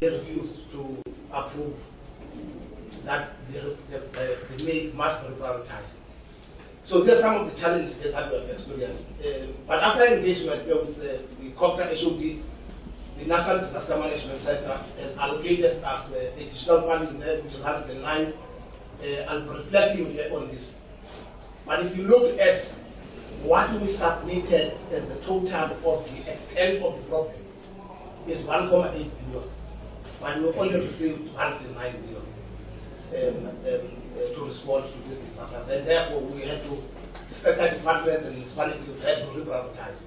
they refused to approve that the maid must be prioritized. So these are some of the challenges that we have experienced. But after engagement with the COPTA HOD, the National Disaster Management Center has allocated us additional funding there, which is 109. I'll be reflecting on this. But if you look at what we submitted as the total of the extent of the problem, is 1.8 billion. But we only received 109 billion to respond to this disaster. And therefore, we had to, certain departments and municipalities had to reprioritize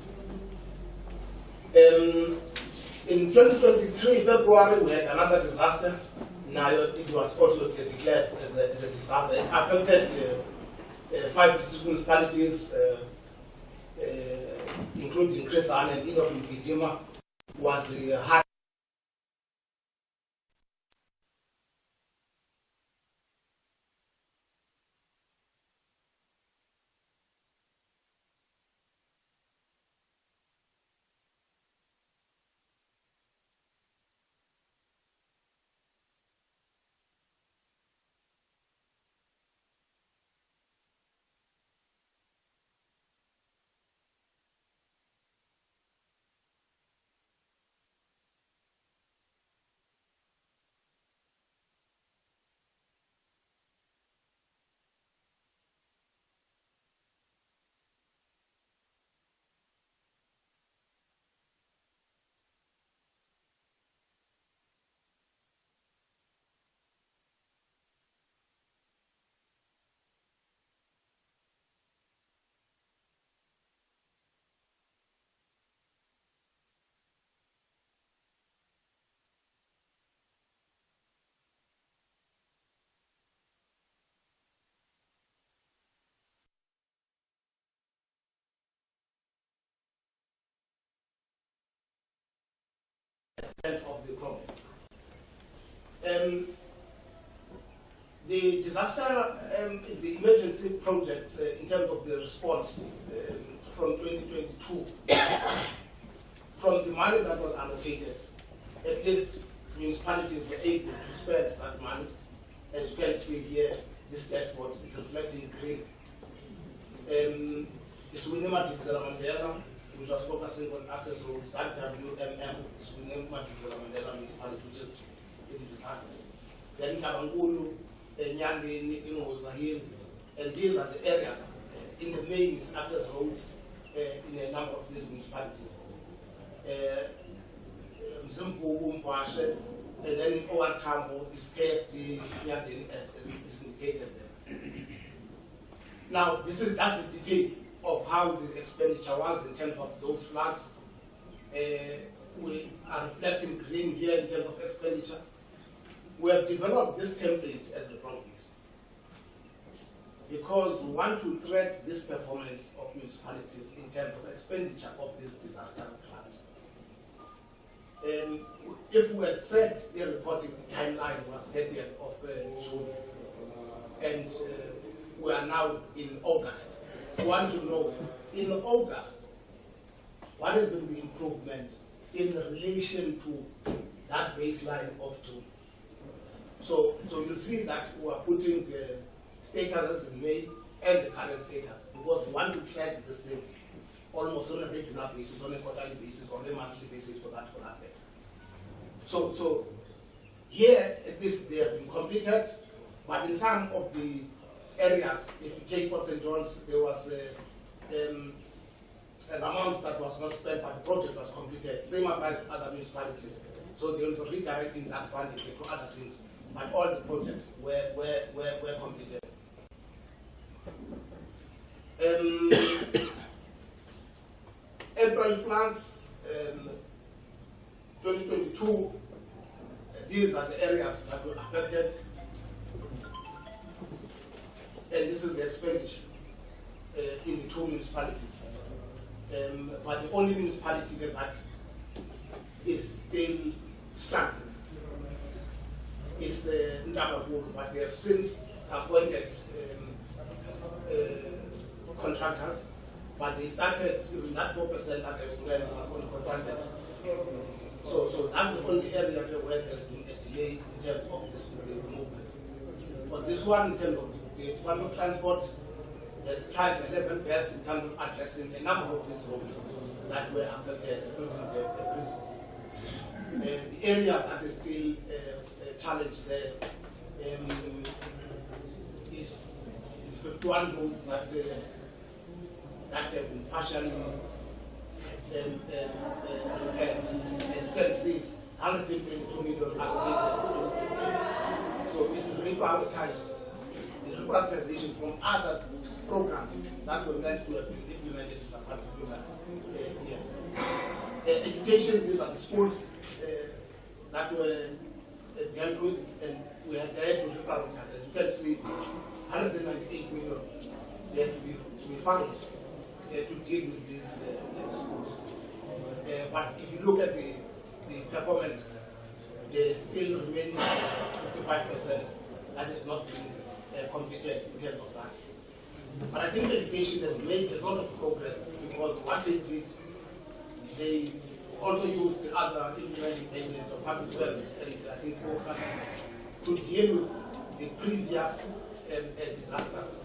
it. In 2023, February, we had another disaster. Now, it was also declared as a disaster. It affected 5 district municipalities, including Kresan and Gijima, was the high. Extent of the problem. The disaster, the emergency projects in terms of the response from 2022, from the money that was allocated, at least municipalities were able to spend that money. As you can see here, this dashboard is reflecting green. It's Winema Mandela, which was focusing on access roads, that WMM, Swinema Mandela municipality, which is in this happening. Then Kabangulu, Nyandi, Zahir, and these are the areas in the main access roads in a number of these municipalities. And then over Tambo is KST, Nyandi, as is indicated there. Now, this is just the detail of how the expenditure was in terms of those floods. We are reflecting green here in terms of expenditure. We have developed this template as the province because we want to track this performance of municipalities in terms of expenditure of these disaster plans. If we had said the reporting timeline was 30th of June, and we are now in August, we want to know, in August, what has been the improvement in relation to that baseline of June? So you'll see that we are putting statuses in May and the current status, because we want to track this thing almost on a regular basis, on a quarterly basis, on a monthly basis for that matter. So here, at least they have been completed, but in some of the areas, if you take Port St. John's, there was an amount that was not spent, but the project was completed. Same applies to other municipalities. So they will be redirecting that funding to other things. But all the projects were completed. April floods, 2022, these are the areas that were affected. And this is the expenditure in the 2 municipalities. But the only municipality that is still struggling is Ntababulu, but they have since appointed contractors, but they started with that 4% that they spent was only consulted. So that's the only area where there's been a delay in terms of this movement. But this one, in terms of the Department of Transport, has tried a level best in terms of addressing a number of these roads that were affected, including the bridges. The area that is still challenged there is 51 roads that have been partially repaired. As you can see, 122 million allocated. So it's reprioritization from other programs that were meant to have been implemented in a particular year. Education, these are the schools that were dealt with, and we had direct reprioritize. As you can see, 198 million they have to be found to deal with these schools. But if you look at the performance, they still remaining 55% that is not being completed in terms of that. But I think education has made a lot of progress because what they did, they also used the other implementing agents of public works and I think to deal with the previous disasters.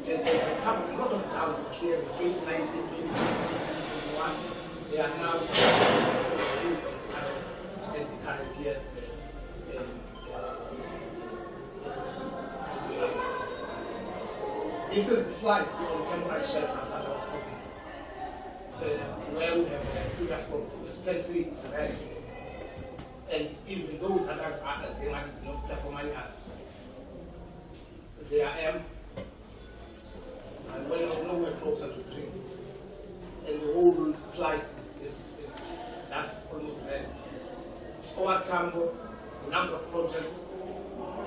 And they have covered a lot of ground to clear the 2019, 2021. They are now in the current years disasters. This is the slide on temporary shelters that I was talking to, where we have a serious problem. As you can see, it's red. And even those that are saying that it's not performing, they are M. And we're nowhere closer to green. And the whole slide is that's almost red. Score Tambo, the number of projects,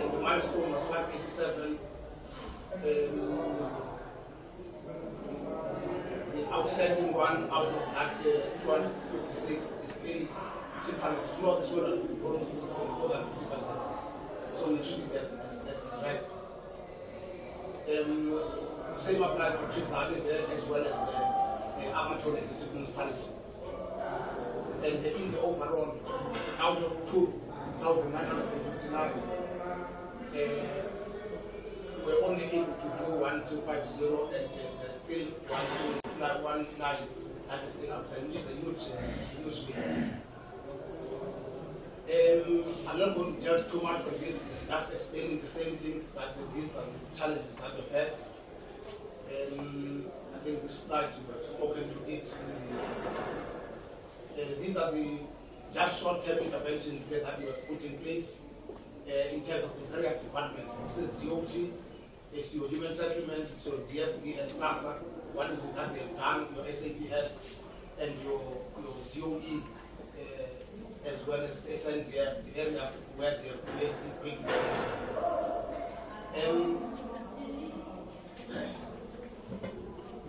and the milestone was 587. The outstanding one out of that 256 is still 600. It's not almost more than 50%. So we treat it as right. Same applies to Kisani there as well as the Armature District Municipality. And in the overall, out of 2,959, we're only able to do 1250, and there's still 1219 that is still outside, which is a huge thing. I'm not going to judge too much on this. It's just explaining the same thing, that these are the challenges that we've had. I think this slide you have spoken to it. These are the just short-term interventions that we have put in place in terms of the various departments. This is DOT, it's your human settlements, so DSD and SASA. What is it that they've done, your SAPS and your DOE, as well as SNDF, the areas where they're creating quick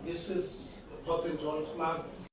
this is Port St. John's floods.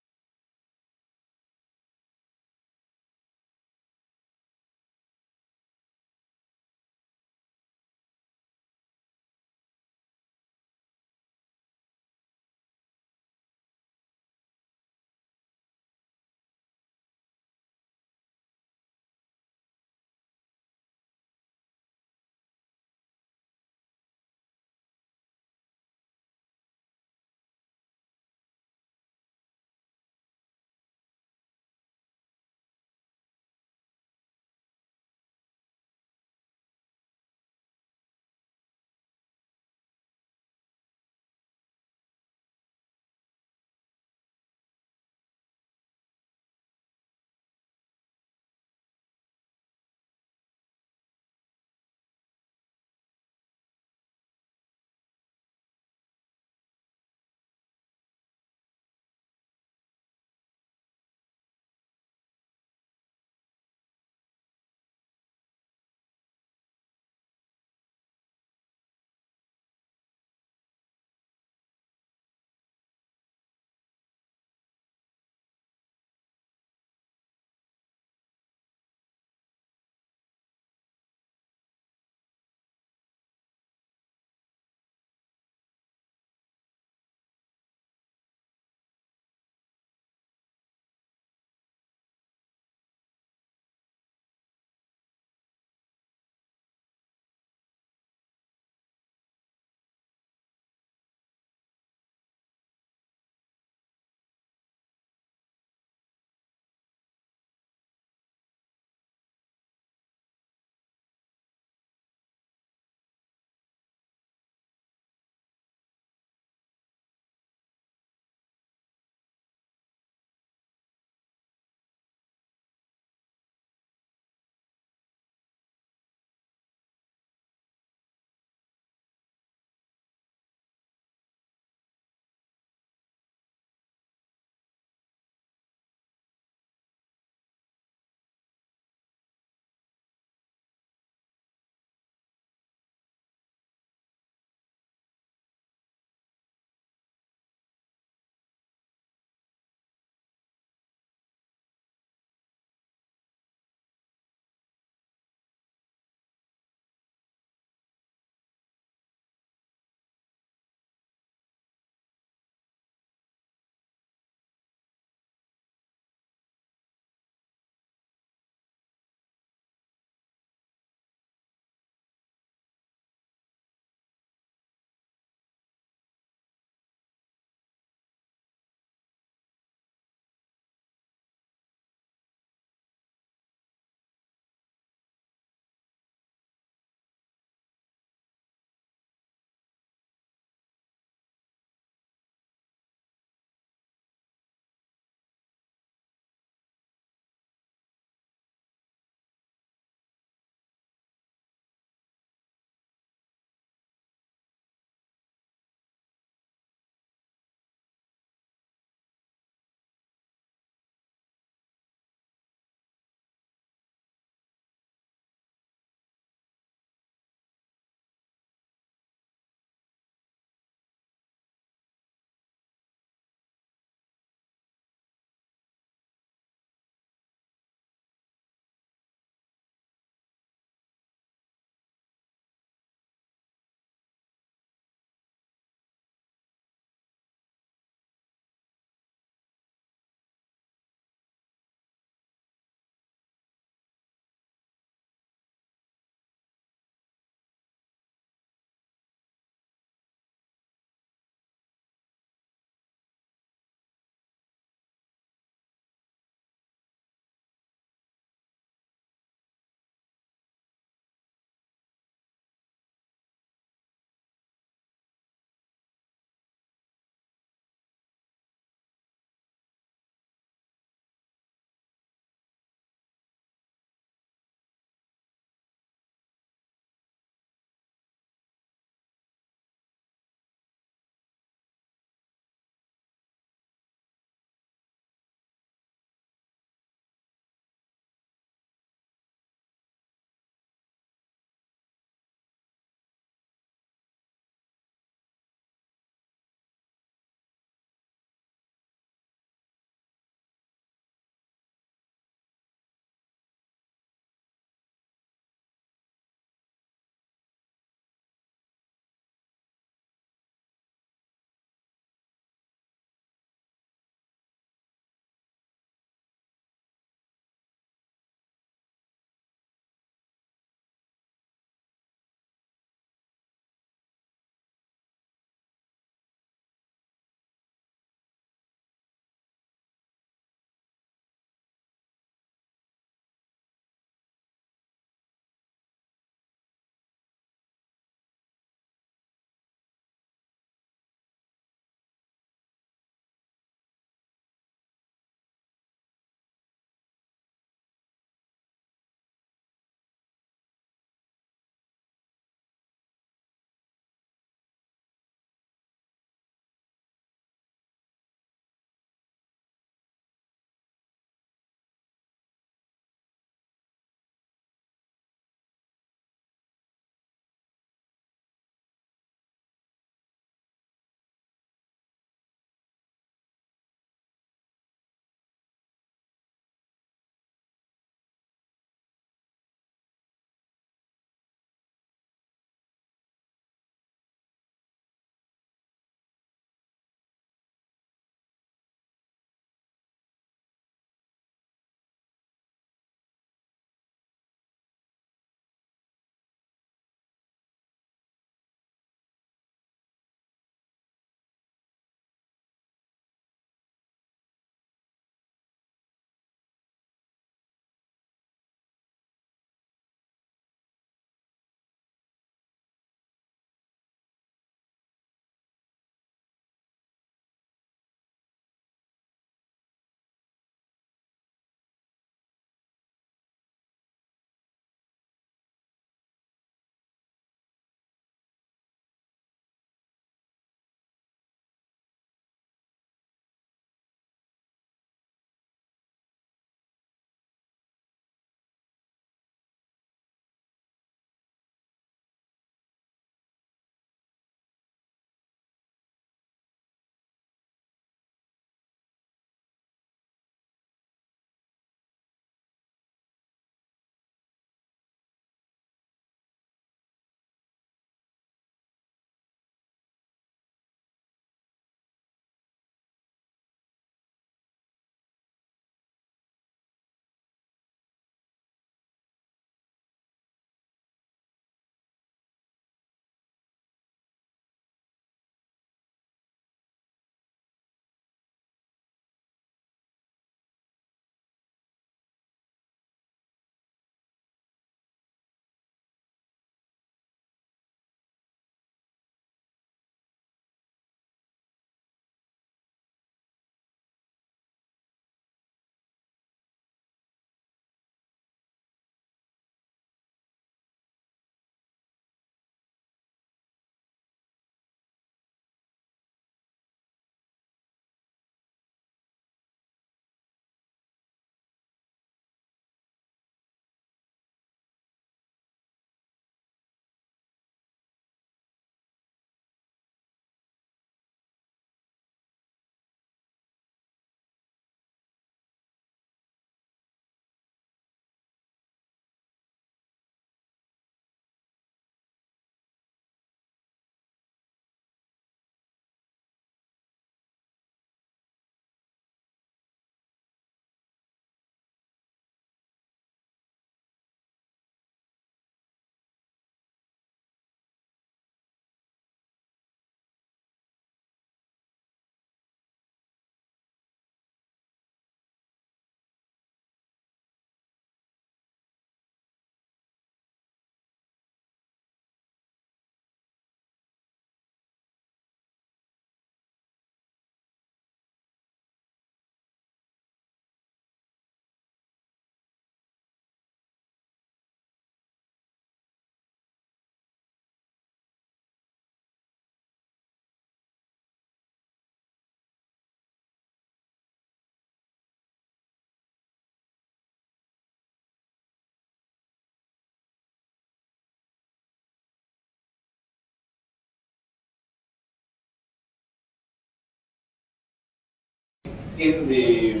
in the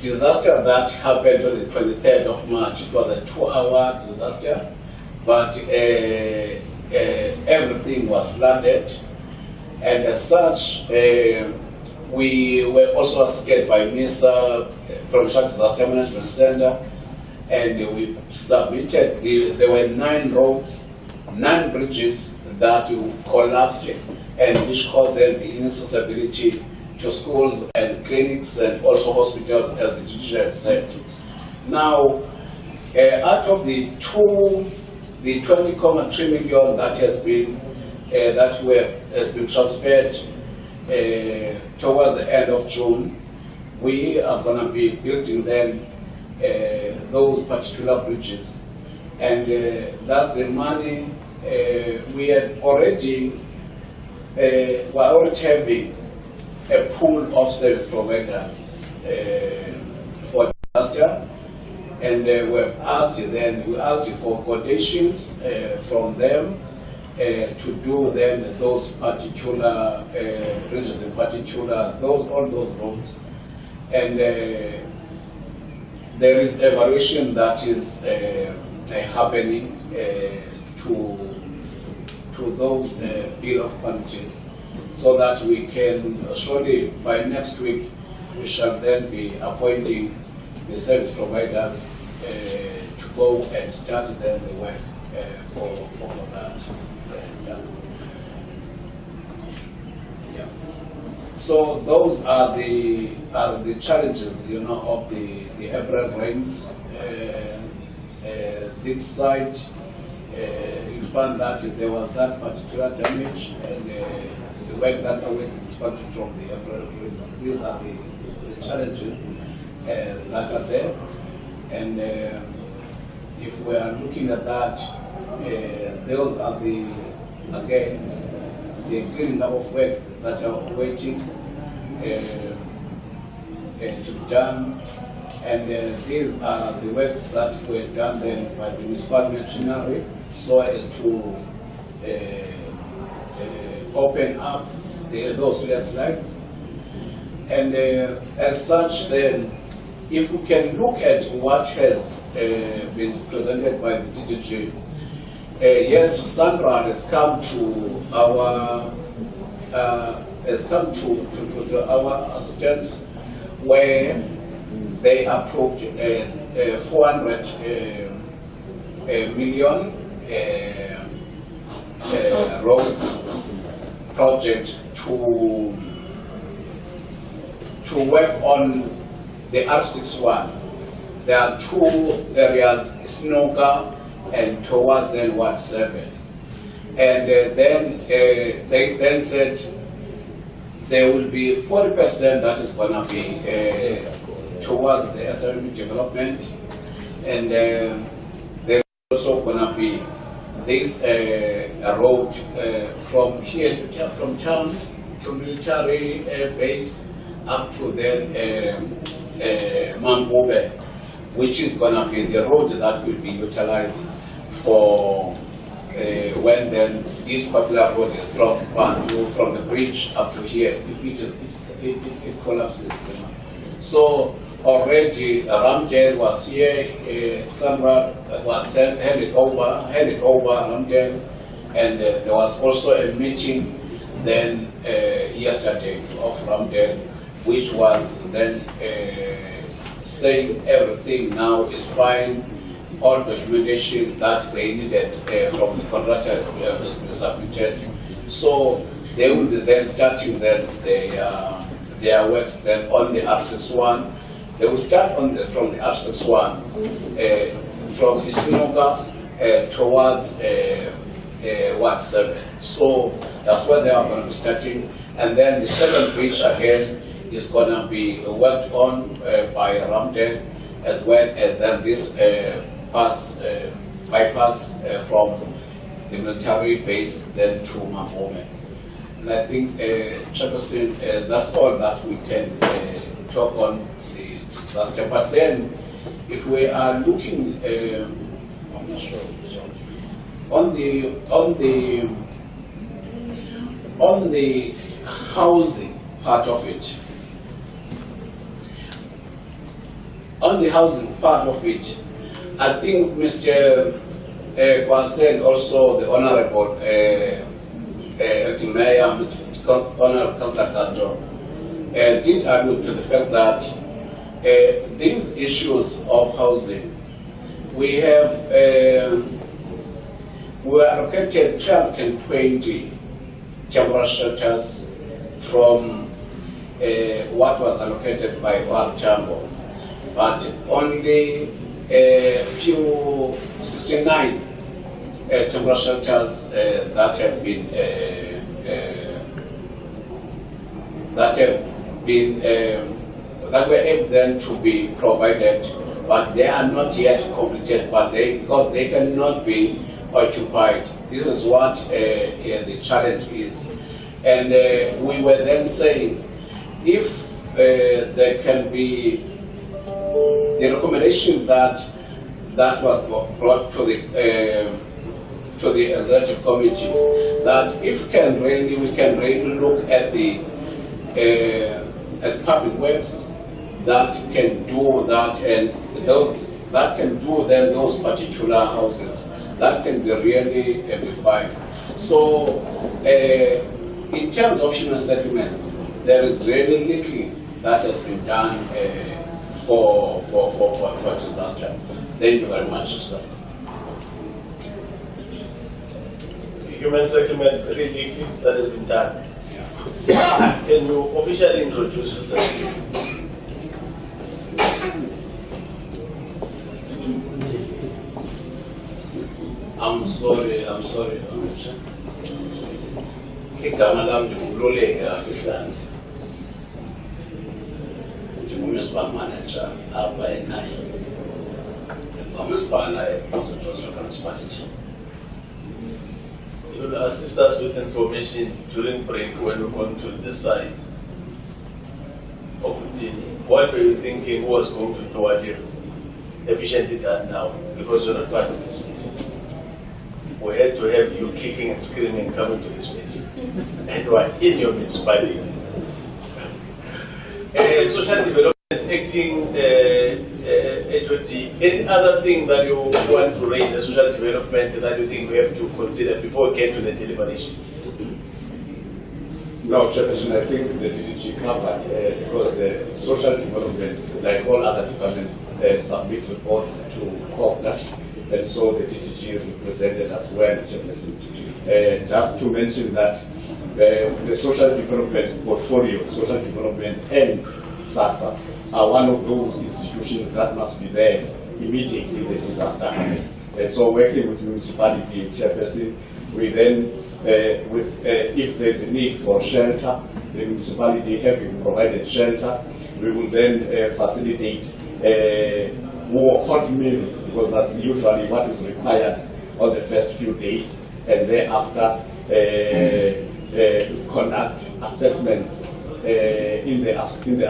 disaster that happened on the 23rd of March, it was a 2-hour disaster, but everything was flooded, and as such, we were also assisted by MISA, Provincial Disaster Management Center, and we submitted, there were 9 roads, 9 bridges that collapsed, and which caused them the inaccessibility to schools and clinics and also hospitals, as the teacher said. Now, out of the 20.3 million that has been transferred towards the end of June, we are going to be building them those particular bridges, and that's the money we had already. We're already having a pool of service providers for disaster, and we asked for quotations from them to do then those particular bridges, in particular all those roads, and there is evaluation that is happening to those bill of quantities, so that we can surely by next week we shall then be appointing the service providers to go and start then the work for that. Yeah. So those are the challenges, of the April rains. This side, you found that there was that particular damage, and the work that's always expected from the April rains. These are the challenges that are there, and if we are looking at that, those are the cleaning up of works that are waiting to be done, and these are the works that were done then by the municipal machinery, so as to open up those landslides. And as such, then, if we can look at what has been presented by the DDG, yes, Sandra has come to our our assistance, where they approved 400 million road project to work on the R61. There are 2 areas, Snooker and towards then Ward 7. And then they then said there will be 40% that is going to be towards the SMB development, and there's also going to be this road from here from towns to military base up to then Mambube, which is going to be the road that will be utilized for when then this particular road is from the bridge up to here, it collapses. So already Ramjail was here, Sandra was handed over Ramjail, and there was also a meeting then yesterday of Ramjail, which was then saying everything now is fine, all documentation that they needed from the contractor has been submitted. So they will be then starting then their works then on the R61. They will start from the R61 from Isinoka towards Ward 7. So that's where they are going to be starting. And then the second bridge again is going to be worked on by Ramden, as well as then this bypass from the military base then to Mahome. And I think, Chairperson, that's all that we can talk on the disaster. But then, if we are looking on the housing part of it, on the housing part of it, I think Mr. Kwasen, also the Honorable Acting Mayor, Honorable Councillor Kajo, did allude to the fact that these issues of housing, we allocated 320 temporary shelters from what was allocated by World Chamber, but only a few 69 temporary shelters that were able then to be provided, but they are not yet completed, but because they cannot be occupied. This is what the challenge is. And we were then saying, if there can be the recommendations that was brought to the executive committee, that if we can really look at the public works that can do that, and those that can do then those particular houses, that can be really defined. So in terms of human settlements, there is really little that has been done for disaster. Thank you very much, sir. Human settlement, very little that has been done. Can you officially introduce yourself? I'm sorry. Igama lami ngululeke afihlane. Municipal manager apha ekhaya. Municipal municipality. You will assist us with information during break when we're going to decide. What were you thinking was going to do what you efficiently done now? Because you're not part of this meeting. We had to have you kicking and screaming coming to this meeting. And you are in your municipality. Social development acting HOD. Any other thing that you want to raise the social development that you think we have to consider before we get to the deliberations? No, Chairperson, I think the DDG covered because social development, like all other departments, submit reports to COPLA, and so the DDG represented as well, Chairperson. Just to mention that the social development portfolio, social development and SASA are one of those institutions that must be there immediately the disaster happens. And so working with municipality Chairperson, we then, if there's a need for shelter, the municipality having provided shelter, we will then facilitate hot meals, because that's usually what is required on the first few days, and thereafter conduct assessments in the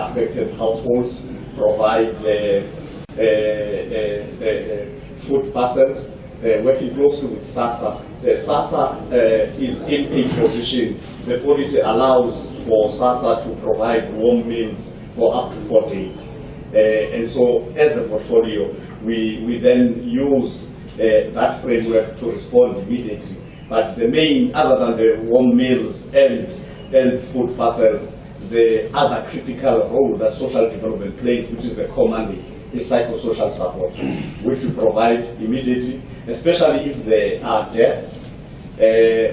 affected households, provide food parcels, working closely with SASA. SASA is in a position, the policy allows for SASA to provide warm meals for up to 4 days. And so as a portfolio, we then use that framework to respond immediately. But the main, other than the warm meals and food parcels, the other critical role that social development plays, which is the commanding, is psychosocial support, which we provide immediately, especially if there are deaths.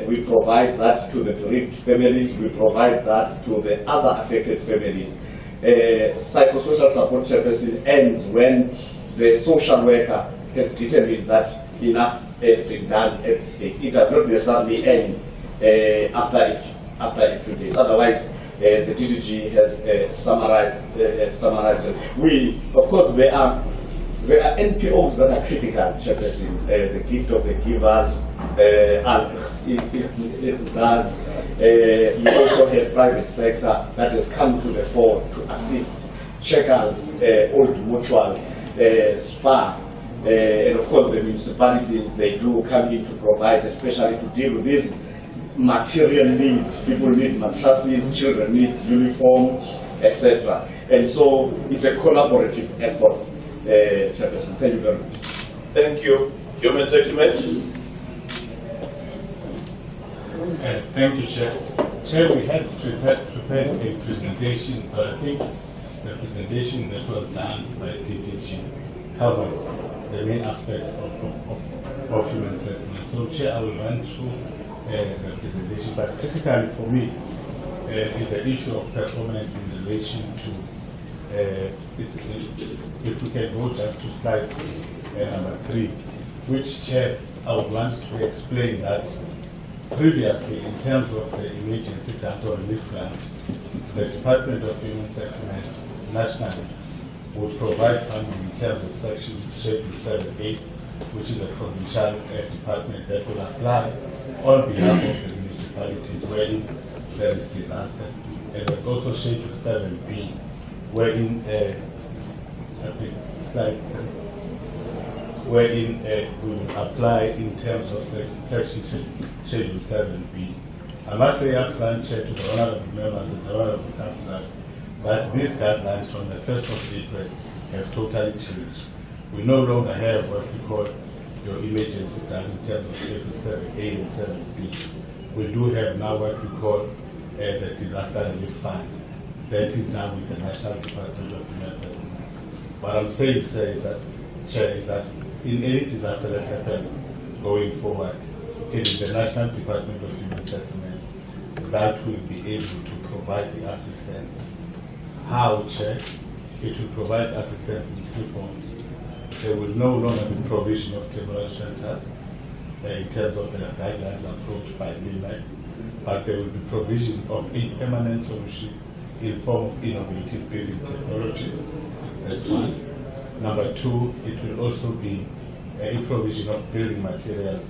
We provide that to the bereaved families, we provide that to the other affected families. Psychosocial support services ends when the social worker has determined that enough has been done at the state. It does not necessarily end after a few days. Otherwise, the DDG has summarized it. We, of course, there are NPOs that are critical, Chairperson, the gift of the givers, you also have private sector that has come to the fore to assist checkers, old mutual, SPA, and of course the municipalities, they do come in to provide, especially to deal with these material needs. People need mattresses, children need uniform, etc. And so it's a collaborative effort. Chairperson. Thank you very much. Thank you. Human Settlement. Thank you, Chair. Chair, we had prepared a presentation, but I think the presentation that was done by DTG covered the main aspects of human settlement. So, Chair, I will run through the presentation, but critically for me is the issue of performance in relation to, if we can go just to slide number 3, which, Chair, I would want to explain that previously, in terms of the emergency grant or relief grant, the Department of Human Settlements nationally would provide funding in terms of Section Schedule 7A, which is a provincial department that will apply on behalf of the municipalities wherein there is disaster. And there's also Schedule 7B, wherein we will apply in terms of Section Schedule 7B. I must say upfront, Chair, to the honorable members and the honorable councillors, that these guidelines from the 1st of April have totally changed. We no longer have what we call your emergency plan in terms of Schedule 7A and 7B. We do have now what we call the Disaster Relief Fund. That is now with the National Department of Human Settlements. What I'm saying, sir, is that, Chair, is that in any disaster that happens going forward, it is the National Department of Human Settlements that will be able to provide the assistance. How, Chair? It will provide assistance in 2 forms. There will no longer be provision of temporary shelters in terms of the guidelines approached by MILMAC, but there will be provision of a permanent solution in form of innovative building technologies. That's one. Number 2, it will also be a provision of building materials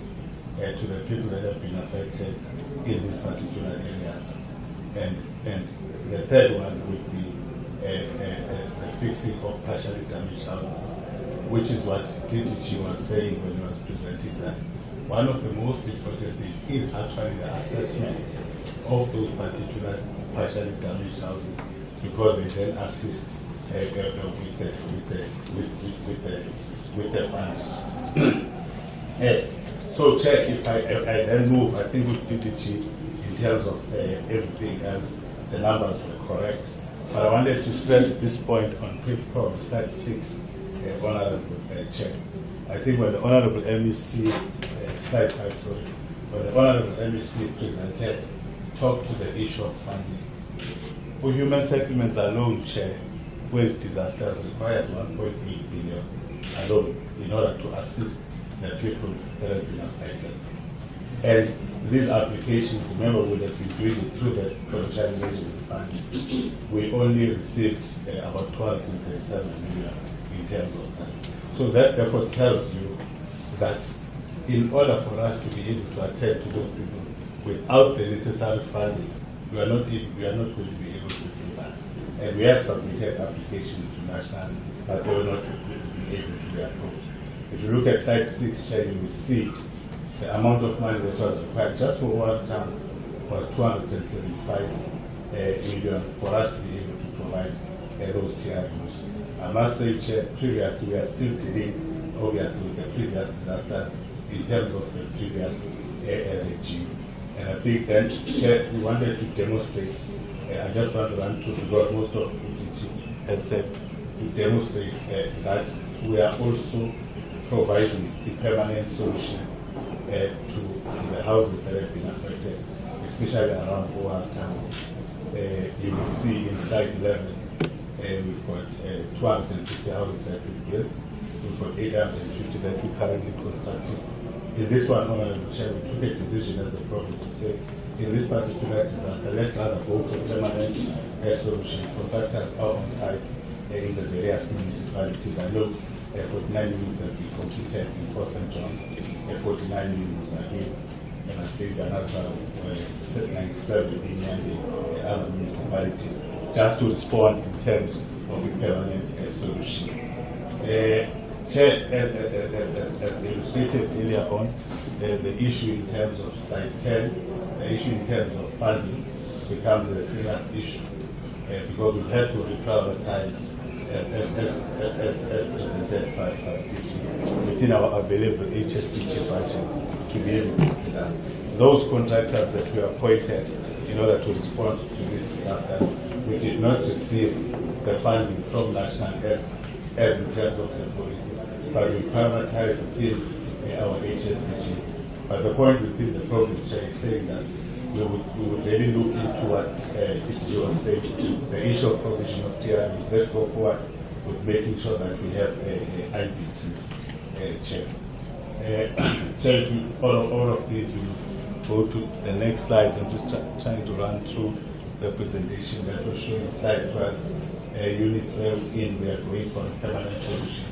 to the people that have been affected in these particular areas. And the third one would be a fixing of partially damaged houses, which is what DTG was saying when he was presenting that. One of the most important things is actually the assessment of those particular partially damaged houses, because they then assist with the funds. So, Chair, if I then move, I think with DTG, in terms of everything else, the numbers were correct. But I wanted to stress this point on probably slide 6, Honorable Chair. I think when the Honorable MEC, slide 5, sorry, when the Honorable MEC presented, talked to the issue of funding. For human settlements alone, Chair, waste disasters requires 1.8 billion alone in order to assist the people that have been affected. And these applications, remember, would have been doing it through the provincial emergency fund. We only received about 237 million in terms of that. So that therefore tells you that in order for us to be able to attend to those people without the necessary funding, we are not going to be able to do that. And we have submitted applications to national, but they will not be able to be approved. If you look at slide 6, Chair, you will see the amount of money that was required just for one term was 275 million for us to be able to provide those TRUs. I must say, Chair, previously we are still dealing, obviously, with the previous disasters in terms of the previous regime. And I think then, Chair, we wanted to demonstrate, I just want to run through because most of UTG has said, to demonstrate that we are also providing the permanent solution to the houses that have been affected, especially around OR town. You will see in slide 11, we've got 260 houses that we've built. We've got 850 that we're currently constructing. In this one, Honorable Chair, we took a decision as a province to say, in this particular disaster, let's rather go for permanent solution. Contractors are on site in the various municipalities. I know 49 units have been completed in Port St. John's, 49 units are here, and I think another 97 in the other municipalities, just to respond in terms of a permanent solution. Chair, as illustrated earlier on, the issue in terms of slide 10, the issue in terms of funding becomes a serious issue because we have to reprioritize presented by DG within our available HSBC budget to be able to do that. Those contractors that we appointed in order to respond to this disaster, we did not receive the funding from national as in terms of the policy, but we privatized within our HSBC. But the point within the province is saying that we would really look into what TTG was saying, the issue of provision of TRMs. Let's go forward with making sure that we have a IBT check. Chair, all of these will go to the next slide. I'm just trying to run through the presentation that was shown in slide 12. Unit 12 in, we are going for a permanent solution.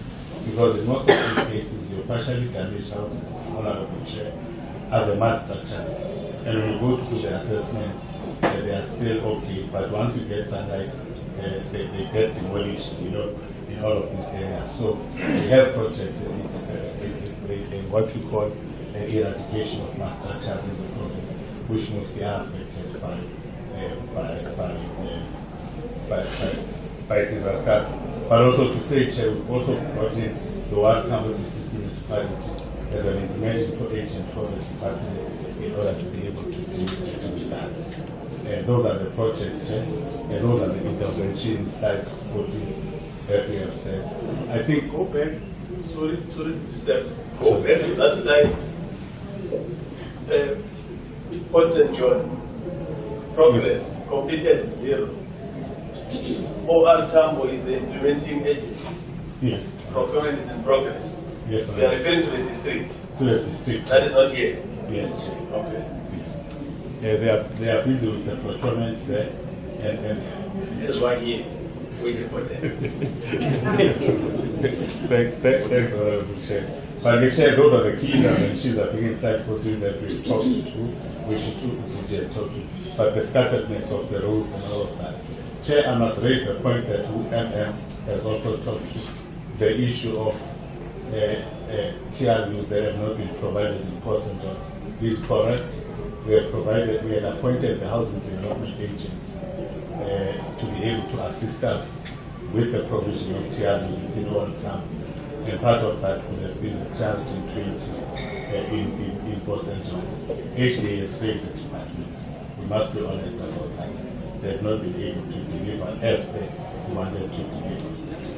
Because in most of these cases, your partially damaged houses, honorable chair, are the mud structures. And when you go through the assessment, they are still okay. But once you get sunlight, they get demolished, you know, in all of these areas. So we have projects, what we call eradication of mud structures in the province, which mostly are affected by disasters. But also to say, Chair, we've also brought in the World Tamil District Municipality as an implementing agent for the department in order to be able to deal with that. Those are the projects, Chair, and those are the interventions like 14 that we have said. I think. Go back. Sorry to disturb. Go back to that slide. Port St. John. Progress. Completed 0. OR Tambo is the implementing agent. Yes. Procurement is in progress. Yes. We are referring to the district. To the district. That is not here. Yes. Okay. Yes. They are busy with the procurement there, and That's why here, waiting for them. Thanks, Honorable Chair. But the Chair, those are the key interventions I think in slide 14 that we talked to, we should talk to. But the scatteredness of the roads and all of that. Chair, I must raise the point that MM has also talked to the issue of TRUs that have not been provided in Port St. John. This is correct. We had appointed the housing development agents to be able to assist us with the provision of TRUs within one term. And part of that would have been the 320 in Port St. John's. HDA has failed the department. We must be honest about that. They have not been able to deliver as they wanted to deliver.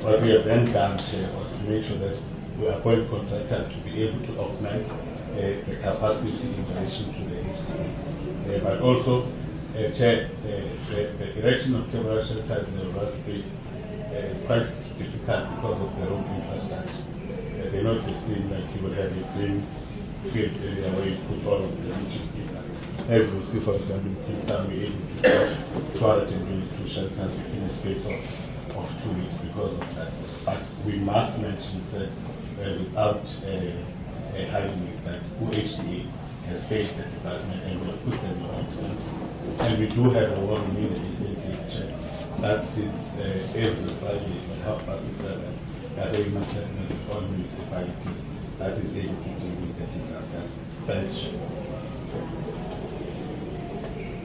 What we have then done, Chair, was to make sure that we appoint contractors to be able to augment the capacity in relation to the HDA. But also, Chair, the erection of temporary shelters in the rural space is quite difficult because of the road infrastructure. They not the same like you would have a green field area where you put all of the beaches together. As we see, for example, in Kingston, we're able to 222 shelters within a space of 2 weeks because of that. But we must mention that without hiding it, that UHDA has faced the department and will put them on terms. And we do have a warning in the Eastern Cape that sits every Friday at 7:30 as a humanitarian in all municipalities that is able to deal with the disaster. Thanks, Chair.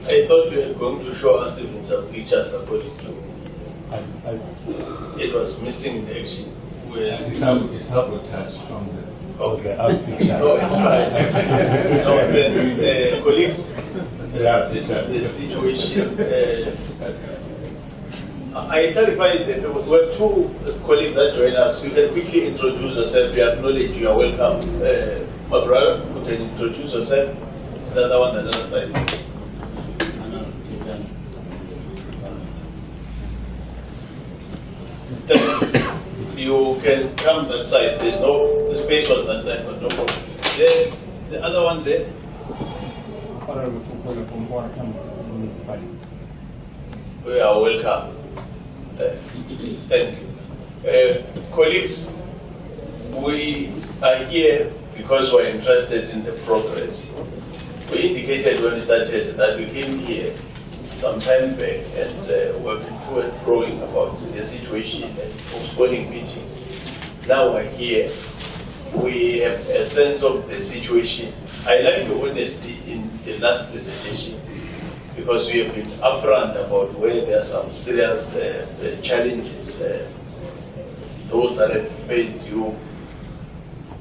I thought you were going to show us even some pictures according to. It was missing in action. It's sabotage from the out picture. No, it's fine. No, then, colleagues, this is the situation. I clarified that there were 2 colleagues that joined us. You can quickly introduce yourself. We acknowledge you are welcome. My brother, you can introduce yourself. The other one, the other side. You can come that side. There's no the space on that side, but no problem. The other one there. We are welcome. Thank you. Colleagues, we are here because we're interested in the progress. We indicated when we started that we came here some time back and we've been growing about the situation and postponing meeting. Now we're here. We have a sense of the situation. I like the honesty in the last presentation because we have been upfront about where there are some serious challenges those that have paid due.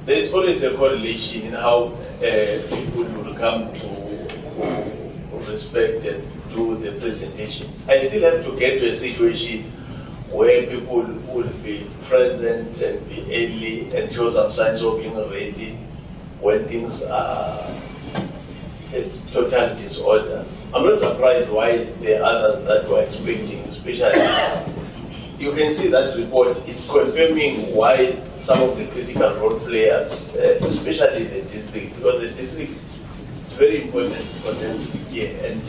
There is always a correlation in how people will come to respect and do the presentations. I still have to get to a situation where people will be present and be early and show some signs of being ready when things are in total disorder. I'm not surprised why there are others that were expecting, especially. You can see that report, it's confirming why some of the critical role players, especially the district, because the district is very important for them here. And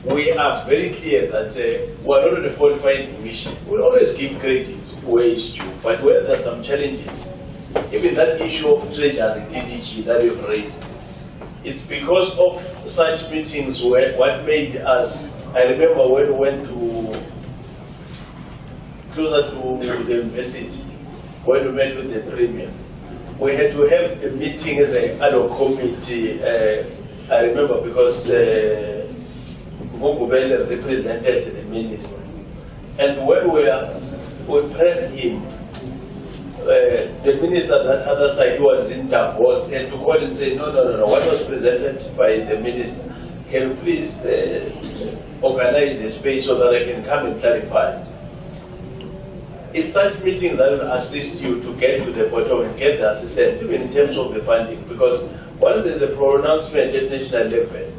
we are very clear that we are not on a fault-finding mission. We'll always give credit where it's due, but where there are some challenges, even that issue of treasury, TDG that you've raised, it's because of such meetings where what made us, I remember when we went to closer to the university, when we met with the premier, we had to have a meeting as an ad hoc committee. I remember because Mongobele represented the minister, and when we pressed him, the minister that other side was in Davos, and to call and say, no, what was presented by the minister, can you please organize a space so that I can come and clarify? It's such meetings that will assist you to get to the bottom and get the assistance, even in terms of the funding, because once there's a pronouncement at national level,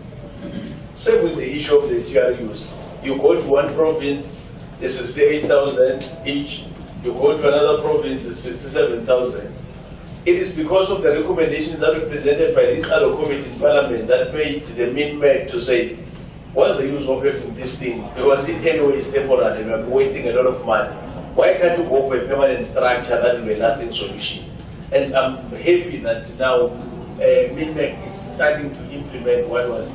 same with the issue of the TRUs. You go to one province, it's 68,000 each. You go to another province, it's 67,000. It is because of the recommendations that were presented by this other committee in Parliament that made the MINMEC to say, what's the use of having this thing? Because it anyway is temporary, and we're wasting a lot of money. Why can't you go for a permanent structure that will be a lasting solution? And I'm happy that now MINMEC is starting to implement what was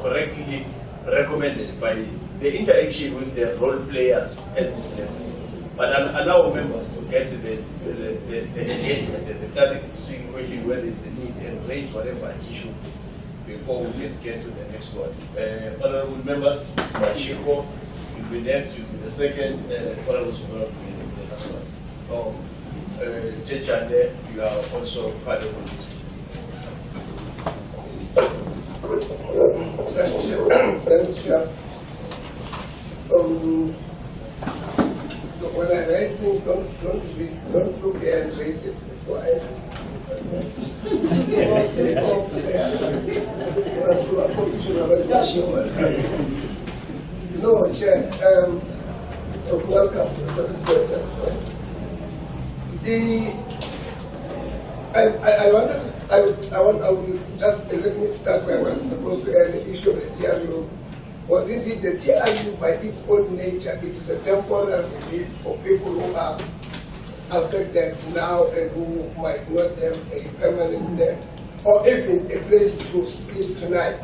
correctly recommended by the interaction with the role players at this level. But allow members to get the engagement and the clarification question where there's a need and raise whatever issue before we can get to the next one. Honorable members, Mashiko, you'll be next, you'll be the second, Honorable Super will be the last one. Chechande, you are also part of the list. Thanks, Chair. When I write things, don't look here and raise it before I No, Chair, welcome. I will just let me start where I was supposed to end the issue of the TRU. Was indeed the TRU by its own nature, it is a temporary relief for people who are affected now and who might not have a permanent debt or even a place to sleep tonight.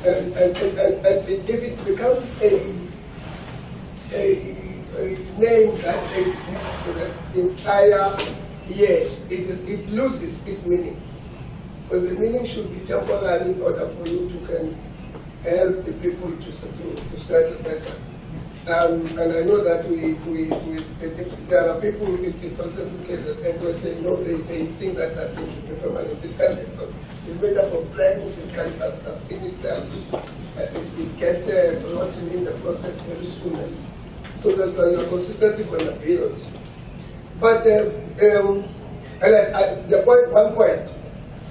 And if it becomes a name that exists for the entire year, it loses its meaning. Because the meaning should be temporary in order for you to help the people to settle better. And I know that there are people in processing cases and we say, no, they think that thing should be permanently dependent. It's made up of plans, it can sustain itself, it gets rotten in the process very soon. So that you're consistently going to build. But one point,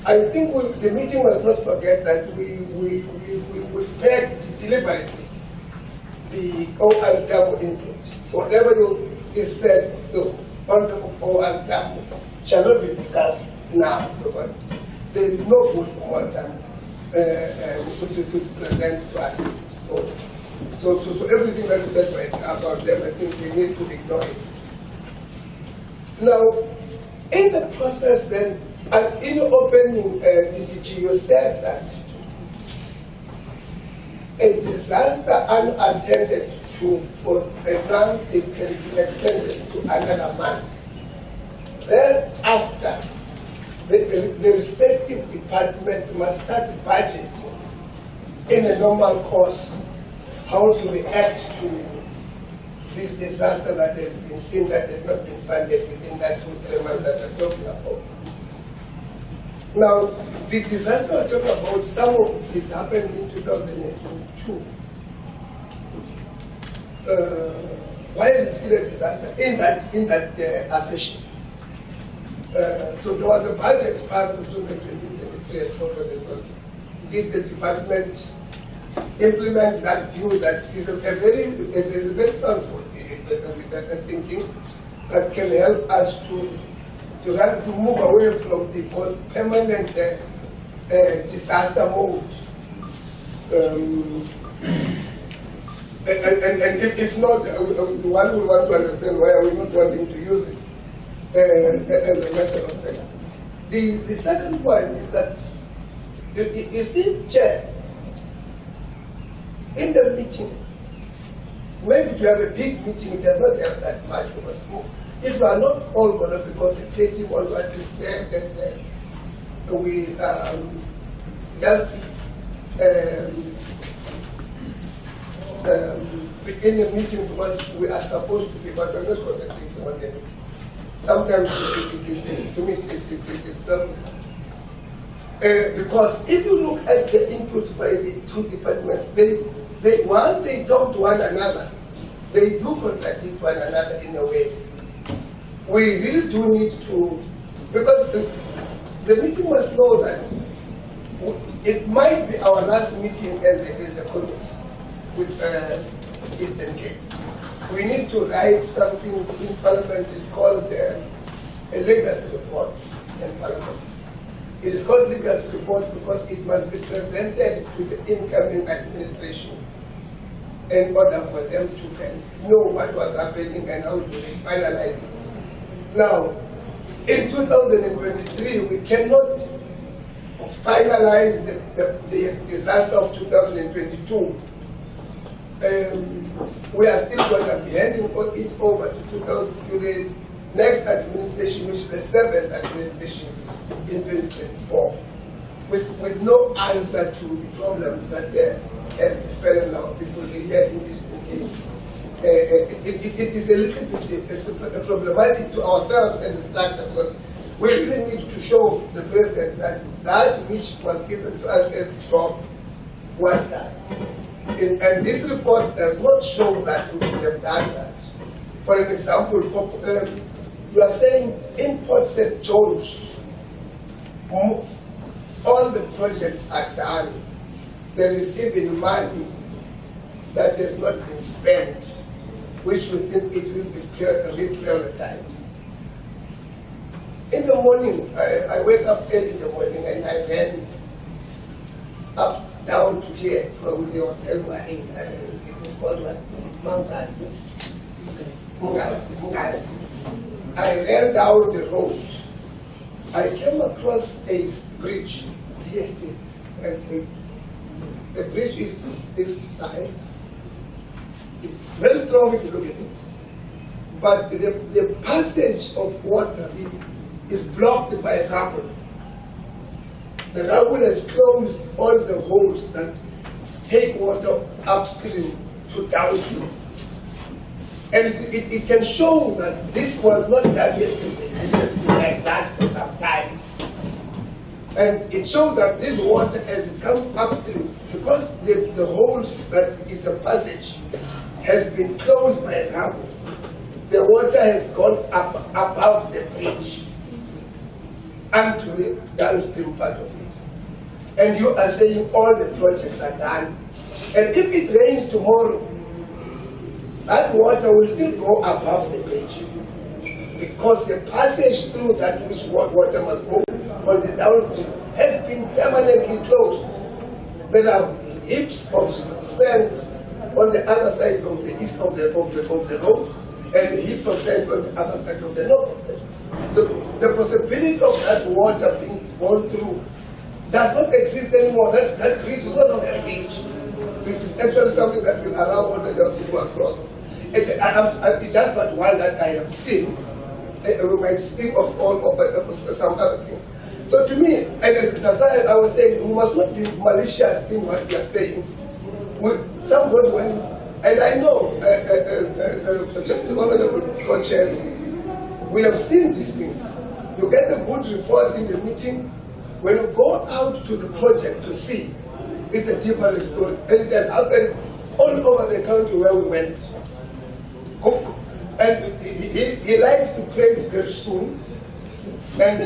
I think the meeting must not forget that we pegged deliberately the OR input. So whatever is said on OR shall not be discussed now because there is no good for OR to present to us. So everything that is said about them, I think we need to ignore it. Now, in the process then, and in your opening, DDG, you said that a disaster unattended to for a month, it can be extended to another month. Thereafter, the respective department must start budgeting in a normal course how to react to this disaster that has been seen that has not been funded within that 2-3 months that I'm talking about. Now, the disaster I'm talking about, some of it happened in 2002. Why is it still a disaster? In that accession. So there was a budget passed in 2023 and so forth and so on. Did the department implement that view that is a very sound thinking that can help us to move away from the permanent disaster mode. And if not, one will want to understand why are we not wanting to use it as a method of things. The second point is that you see, Chair, in the meeting, maybe to have a big meeting, it does not have that much of a smoke. If we are not all going to be concentrating on what you said, and we just in the meeting because we are supposed to be, but we're not concentrating on the meeting. Sometimes to me it's service. Because if you look at the inputs by the two departments, they once they talk to one another, they do contradict one another in a way. We really do need to, because the meeting must know that it might be our last meeting as a committee with Eastern Cape. We need to write something in Parliament. It's called a legacy report in Parliament. It is called legacy report because it must be presented to the incoming administration in order for them to know what was happening and how to finalize it. Now, in 2023, we cannot finalize the disaster of 2022. We are still going to be handing it over to the next administration, which is the 7th administration in 2024, with no answer to the problems that has befallen our people here in this case. It is a little bit problematic to ourselves as a structure because we really need to show the President that which was given to us as job was done. And this report does not show that we could have done that. For an example, you are saying in Port St. John's, all the projects are done. There is even money that has not been spent, which we think it will be reprioritized. In the morning, I wake up early in the morning and I ran up down to here from the hotel where it is called Mangasi. I ran down the road. I came across a bridge here. The bridge is this size. It's very strong if you look at it. But the passage of water is blocked by a rubble. The rubble has closed all the holes that take water upstream to downstream. And it can show that this was not done yesterday. It has been like that for some time. And it shows that this water, as it comes upstream, because the holes that is a passage has been closed by a rubble, the water has gone up above the bridge and to the downstream part of it. And you are saying all the projects are done. And if it rains tomorrow, that water will still go above the bridge because the passage through that which water must go on the downstream has been permanently closed. There are heaps of sand on the other side of the east of the road and heaps of sand on the other side of the north. So the possibility of that water being gone through does not exist anymore. That bridge is not a bridge. It is actually something that will allow water just to go across. It's just but one that I have seen. We might speak of some other things. So to me, and that's why I was saying, we must not be malicious in what we are saying. Somebody, when And I know, the honorable co-chairs, we have seen these things. You get a good report in the meeting. When you go out to the project to see, it's a different story. And it has happened all over the country where we went. And he likes to praise very soon. And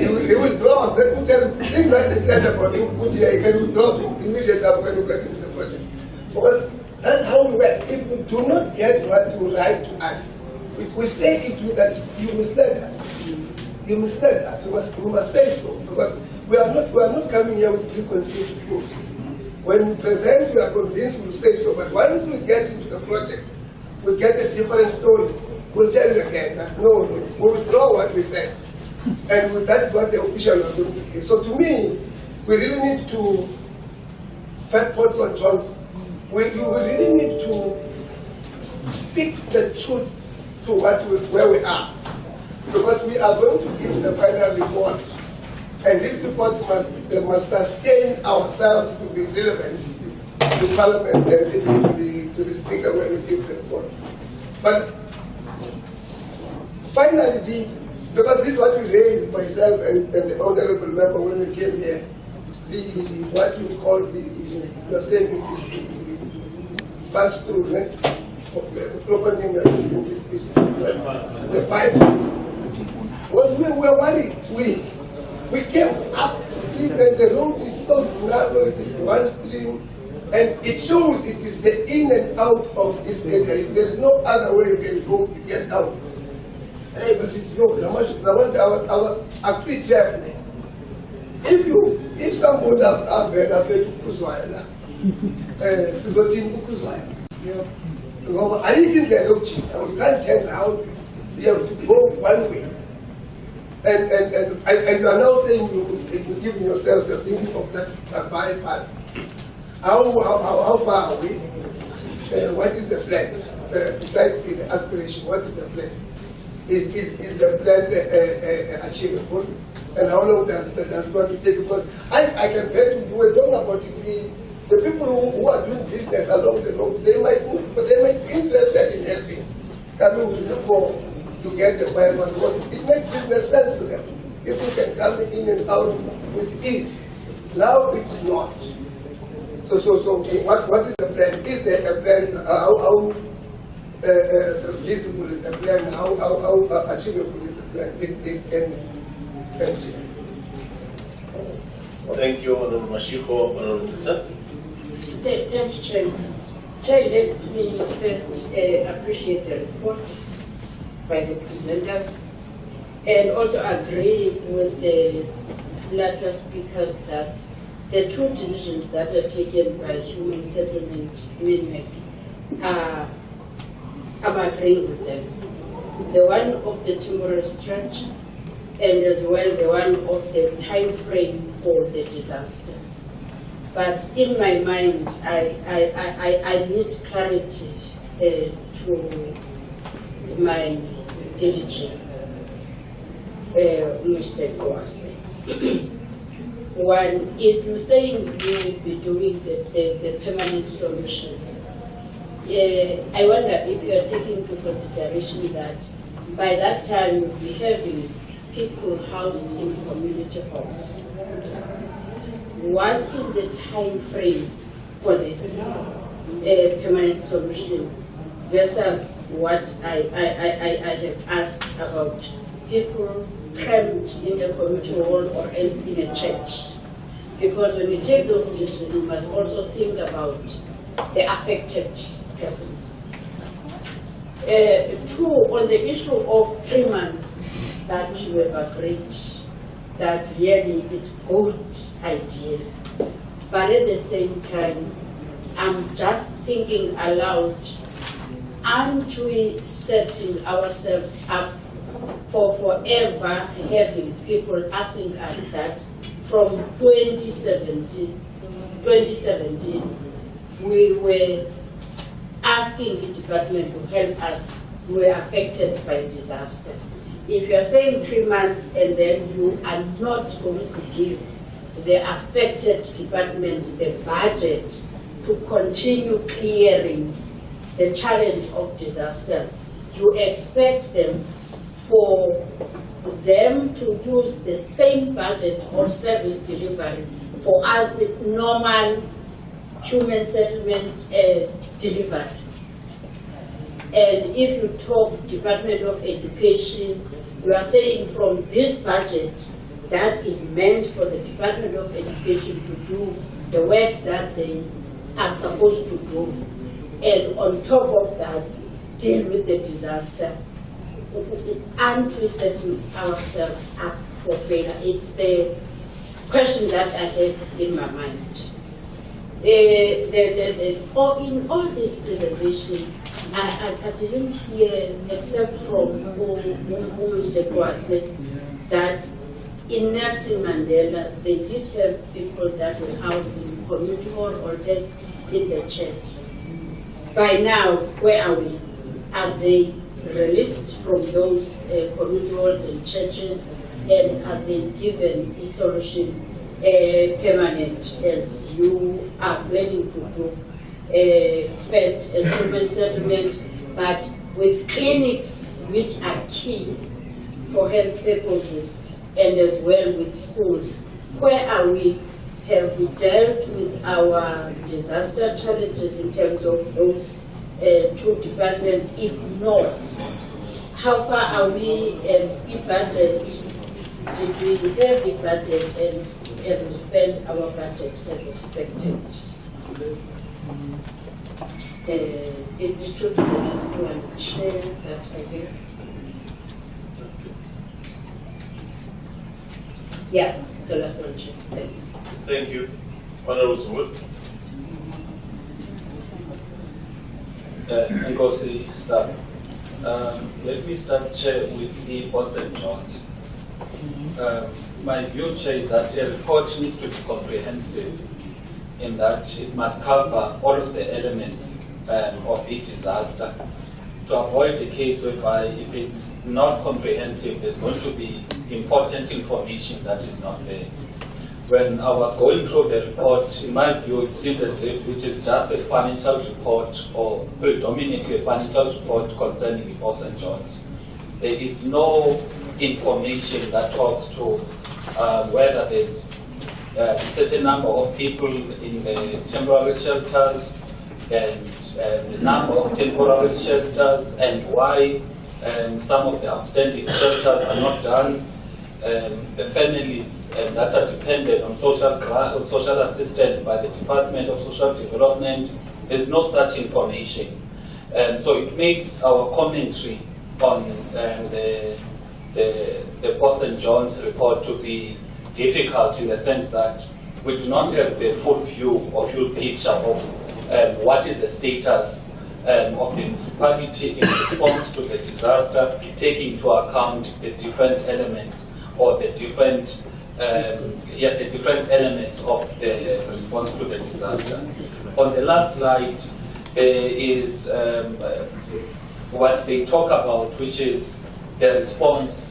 he withdraws. Let me tell you, things like the said about him, he can withdraw immediately after you get into the project. Because that's how we work. If we do not get what you write to us, we say it to that you misled us. You misled us. We must say so. Because we are not coming here with preconceived views. When we present, we are convinced we'll say so. But once we get into the project, we get a different story. We'll tell you again that no, we'll withdraw what we said. And that is what the official are going to do. So to me, we really need to fat pots on Johns. We really need to speak the truth to where we are. Because we are going to give the final report. And this report must sustain ourselves to be relevant to Parliament and to the Speaker when we give the report. But finally, because this is what we raised, myself and the honorable member when we came here, what you call you're saying it is the pass-through, the proper name is the bypass. Was we were worried. We came up the street and the road is so narrow, it is one stream, and it shows it is the in and out of this area. There is no other way you can go to get out. If somebody have been affected Kuzwala, Sizotin Kuzwala, I didn't get out, I can't turn around, you have to go one way. And you are now saying you're giving yourself the thinking of that bypass. How far are we? What is the plan? Besides the aspiration, what is the plan? Is the plan achievable? And how long does it going to take? Because I can bet you were talking about it. The people who are doing business along the road, they might be interested in helping, coming to the fore to get the bypass. Because it makes business sense to them. If we can come in and out with ease. Now it is not. So what is the plan? Is there a plan? How visible is the plan? How achievable is the plan? If any. Thank you. Thank you, Honorable Mashiko. Honorable Tata. Thank you, Chairman. Chair, let me first appreciate the report by the presenters and also agree with the latter speakers that the two decisions that are taken by Human Settlement Women, I'm agreeing with them. The one of the temporal stretch and as well the one of the time frame for the disaster. But in my mind, I need clarity to my DDG, Mr. Kowase. One, if you're saying you will be doing the permanent solution, I wonder if you are taking into consideration that by that time you'll be having people housed in community halls. What is the time frame for this permanent solution versus what I have asked about people crammed in a community hall or else in a church? Because when you take those decisions, you must also think about the affected persons. Two, on the issue of 3 months that you have agreed, that really it's good idea. But at the same time, I'm just thinking aloud, aren't we setting ourselves up for forever having people asking us that from 2017, we were asking the department to help us, we were affected by disaster. If you are saying 3 months and then you are not going to give the affected departments the budget to continue clearing the challenge of disasters. You expect them to use the same budget of service delivery for normal human settlement delivery. And if you talk Department of Education, you are saying from this budget that is meant for the Department of Education to do the work that they are supposed to do. And on top of that, deal with the disaster. Aren't we setting ourselves up for failure? It's the question that I have in my mind. In all this presentation, I didn't hear, except from who Mr. Kwa said, that in Nelson Mandela, they did have people that were housed in community hall or else in the church. By now, where are we? Are they released from those community halls and churches, and are they given a solution permanent, as you are planning to do? First, a civil settlement, but with clinics which are key for health purposes, and as well with schools. Where are we? Have we dealt with our disaster challenges in terms of those two departments? If not, how far are we in budget? Did we have a budget and have we spent our budget as expected? It should be one chair that I guess. Yeah, so that's one chair. Thanks. Thank you. Honorable Wood. Ngozi staff. Let me start, Chair, with the St. John's. My view, Chair, is that a report needs to be comprehensive in that it must cover all of the elements of a disaster, to avoid a case whereby if it's not comprehensive, there's going to be important information that is not there. When I was going through the report, in my view, it seemed as if it is just a financial report, or predominantly a financial report concerning the St. John's. There is no information that talks to whether there's a certain number of people in the temporary shelters, and the number of temporary shelters, and why some of the outstanding shelters are not done, the families that are dependent on social assistance by the Department of Social Development. There's no such information. So it makes our commentary on the St. John's report to be difficult, in the sense that we do not have the full view or full picture of what is the status of the municipality in response to the disaster, taking into account the different elements, or the different elements of the response to the disaster. On the last slide, there is what they talk about, which is the response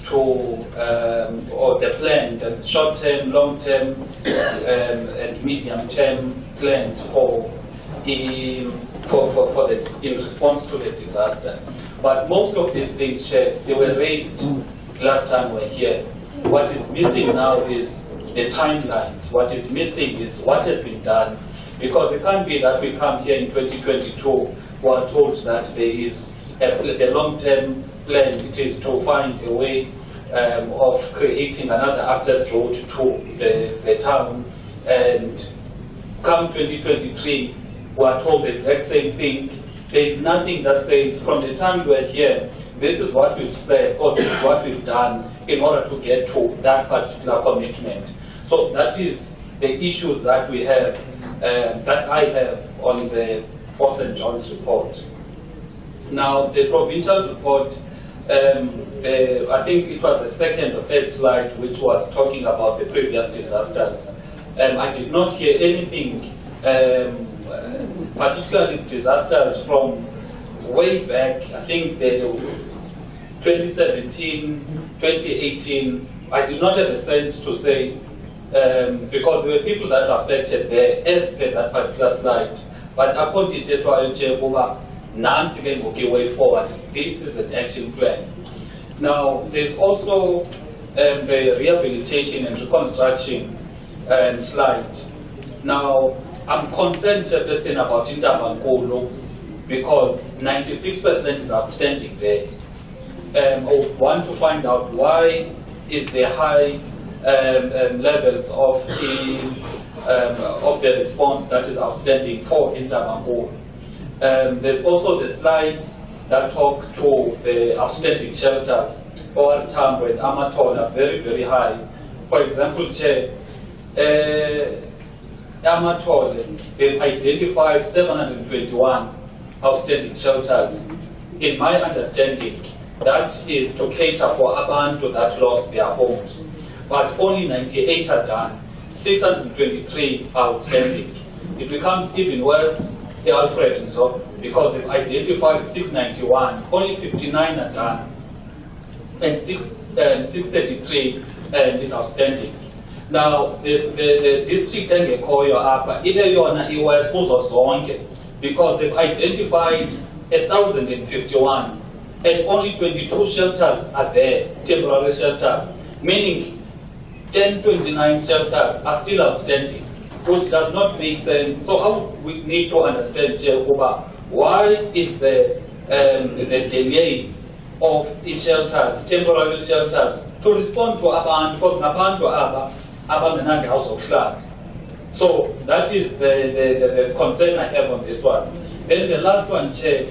to, or the plan, the short-term, long-term, and medium-term plans in response to the disaster. But most of these things, they were raised last time we were here. What is missing now is the timelines. What is missing is what has been done. Because it can't be that we come here in 2022, we are told that there is a long-term plan, which is to find a way of creating another access road to the town. And come 2023, we are told the exact same thing. There is nothing that says, from the time we are here, this is what we've said, or this is what we've done in order to get to that particular commitment. So that is the issues that we have, that I have on the St. John's report. Now, the provincial report, I think it was the second or third slide, which was talking about the previous disasters. I did not hear anything, particularly disasters from way back. I think the 2017, 2018, I did not have a sense to say because there were people that were affected there as per that particular slide. But according to the way forward, this is an action plan. Now, there's also the rehabilitation and reconstruction slide. Now, I'm concerned, Chairperson, about Indabankolo because 96% is outstanding there. I want to find out why is there high levels of the response that is outstanding for Indabankolo. There's also the slides that talk to the outstanding shelters or Tambo and Amatol are very, very high. For example, Chair, Amatol, they've identified 721 outstanding shelters. In my understanding, that is to cater for abantu that lost their homes. But only 98 are done, 623 are outstanding. It becomes even worse, Alfred, so, because they've identified 691, only 59 are done, and 633 is outstanding. Now, the district engekoyo apha ile yona iwesikuzo zonke because they've identified 1,051 and only 22 shelters are there, temporary shelters, meaning 1029 shelters are still outstanding, which does not make sense. So how we need to understand, Jehovah, why is the delays of the shelters, temporary shelters, to respond to abantu, because nabantu abangenanga house of flag. So that is the concern I have on this one. Then the last one, Chair,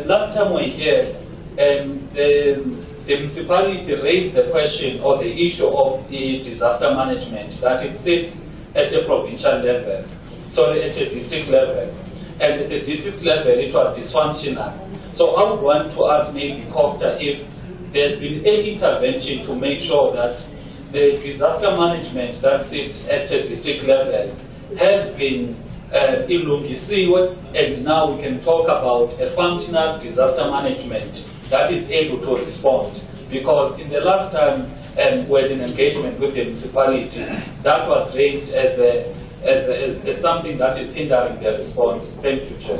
last time we were here, the municipality raised the question or the issue of the disaster management, that it sits at a provincial level, sorry, at a district level. And at the district level, it was dysfunctional. So I would want to ask maybe Copter if there's been any intervention to make sure that the disaster management that sits at a district level has been ilungisiwe, and now we can talk about a functional disaster management that is able to respond. Because in the last time we had an engagement with the municipality, that was raised as something that is hindering their response. Thank you, Chair.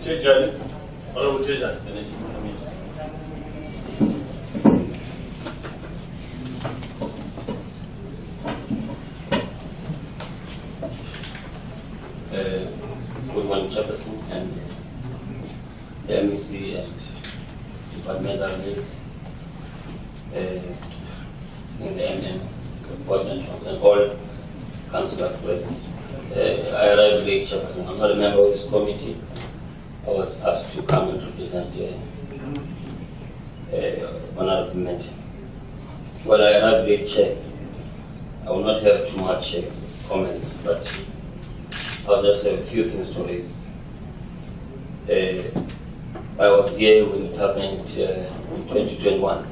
Chair, Honorable Chair, good morning, Chairperson, and the MEC and departmental heads in the MM, and all councillors present. I arrived late, Chairperson. I'm not a member of this committee. I was asked to come and represent honorable member. Well, I arrived late, Chair. I will not have too much comments, but I'll just have a few things to raise. I was here when it happened in 2021.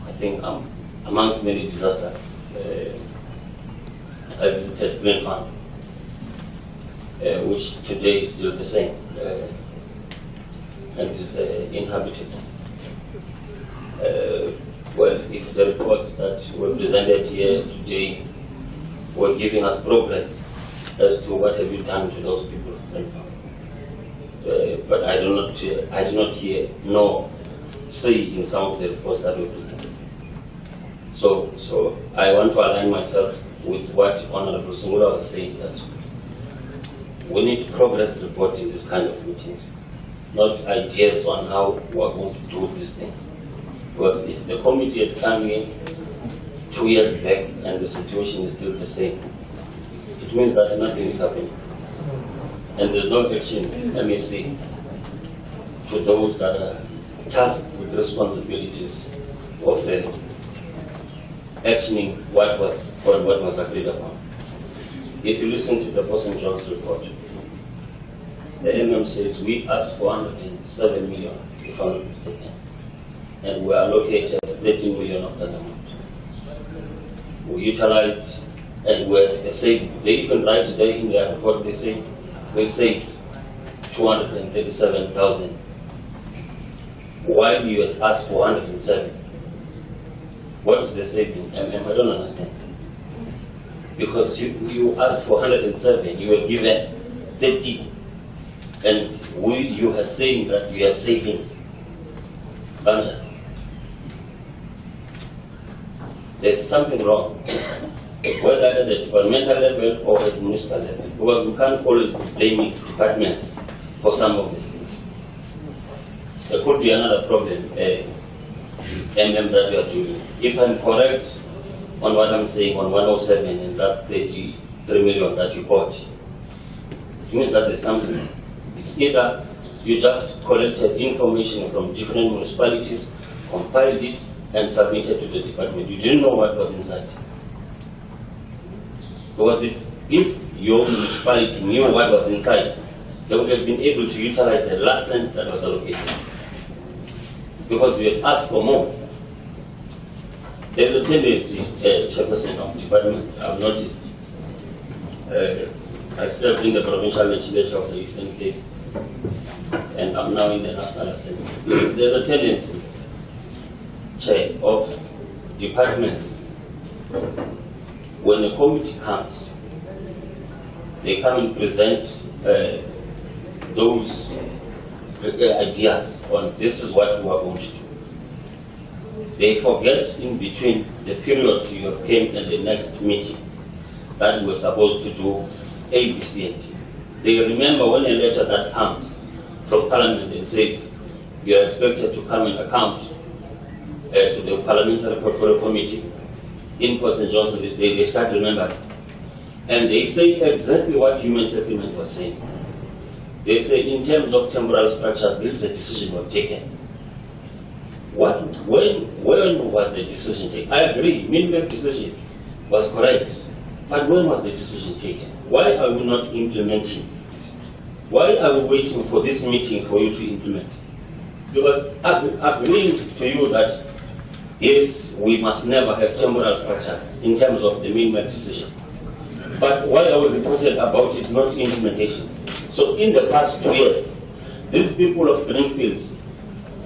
I think amongst many disasters, I visited Green Farm, which today is still the same and is inhabited. Well, if the reports that were presented here today were giving us progress as to what have you done to those people, but I do not hear nor see in some of the reports that were presented. So I want to align myself with what Honorable Sungula was saying, that we need progress report in this kind of meetings, not ideas on how we are going to do these things. Because if the committee had come in 2 years back and the situation is still the same, it means that nothing is happening. And there's no action, MEC, to those that are tasked with responsibilities of the actioning what was agreed upon. If you listen to the Person John's report, the MM says we asked for 107 million, if I'm not mistaken, and we allocated 13 million of that amount. We utilized and we saved. They even write there in their report, they say we saved 237,000. While you had asked for 107, What is the saving? I don't understand. Because you asked for 107, you were given 30, and you are saying that you have savings. Banja. There's something wrong, whether at the departmental level or at the municipal level, because we can't always be blaming departments for some of these things. There could be another problem, that we are doing. If I'm correct on what I'm saying on 107 and that 33 million that you got, it means that there's something. It's either you just collected information from different municipalities, compiled it, and submitted to the department. You didn't know what was inside. Because if your municipality knew what was inside, they would have been able to utilize the last cent that was allocated. Because you had asked for more. There's a tendency, Chairperson of departments, I've noticed. I served in the provincial legislature of the Eastern Cape, and I'm now in the National Assembly. There's a tendency, Chair, of departments, when a committee comes, they come and present those ideas on this is what we are going to do. They forget in between the period you came and the next meeting that we were supposed to do A, B, C, and D. They remember when a letter that comes from Parliament and says you are expected to come and account to the Parliamentary Portfolio Committee in Port St. John's this day, they start remembering. And they say exactly what Human Settlement was saying. They say in terms of temporal structures, this is the decision we've taken. When was the decision taken? I agree, minimum decision was correct. But when was the decision taken? Why are we not implementing? Why are we waiting for this meeting for you to implement? Because agreeing to you that yes, we must never have temporal structures in terms of the minimum decision. But why are we reported about it, not implementation? So in the past 2 years, these people of Greenfields,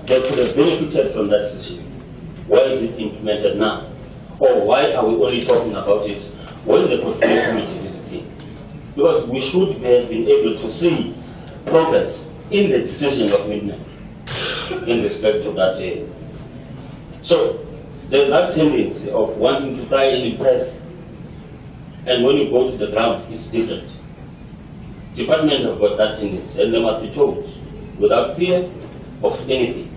they could have benefited from that decision. Why is it implemented now? Or why are we only talking about it when the Portfolio Committee visits it? Because we should have been able to see progress in the decision of minimum in respect to that area. So there's that tendency of wanting to try and impress, and when you go to the ground, it's different. Department have got that tendency, and they must be told without fear of anything.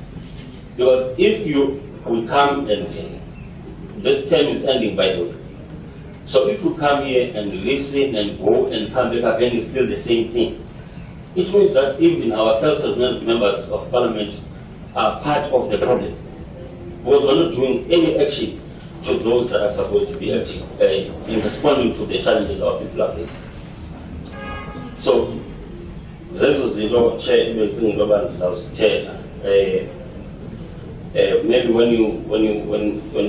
Because if you will come and this term is ending by the way. So if you come here and listen and go and come back again, it's still the same thing. It means that even ourselves as members of Parliament are part of the problem. Because we're not doing any action to those that are supposed to be acting in responding to the challenges our people are facing. So, this was the chair, maybe when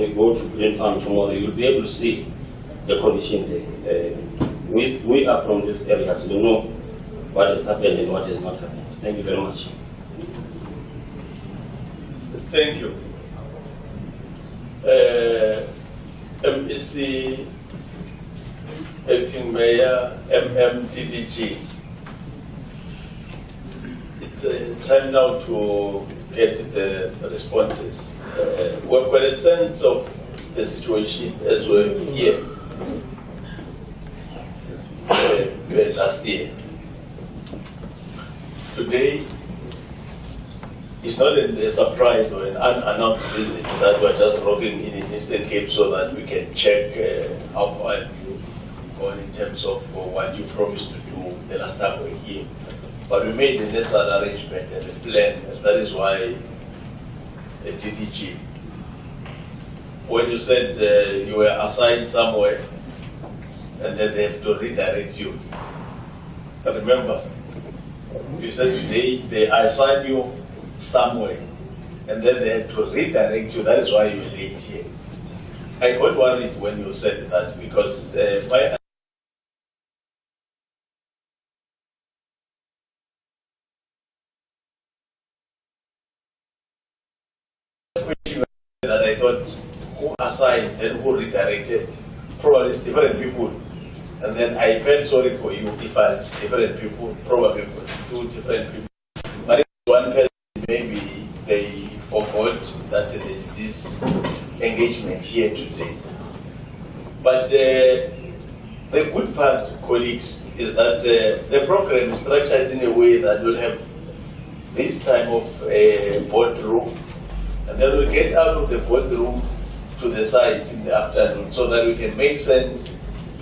we go to Green Farm tomorrow, you'll be able to see the condition there. We are from this area, so we know what has happened and what has not happened. Thank you very much. Thank you. MEC, Acting Mayor, MMDDG. It's time now to get the responses. We've got a sense of the situation as we're here last year. Today is not a surprise or an unannounced visit that we're just dropping in Eastern Cape so that we can check how far you've gone in terms of what you promised to do the last time we were here. But we made the necessary arrangement and the plan, and that is why the DDG, when you said you were assigned somewhere and then they have to redirect you. But remember, you said today they assigned you somewhere and then they had to redirect you. That is why you were late here. I got worried when you said that because my that I thought who assigned and who redirected. Probably it's different people. And then I felt sorry for you if it's different people, probably two different people. But if one person, maybe they forgot that there's this engagement here today. But the good part, colleagues, is that the program is structured in a way that we'll have this time of a boardroom, and then we'll get out of the boardroom to the site in the afternoon so that we can make sense,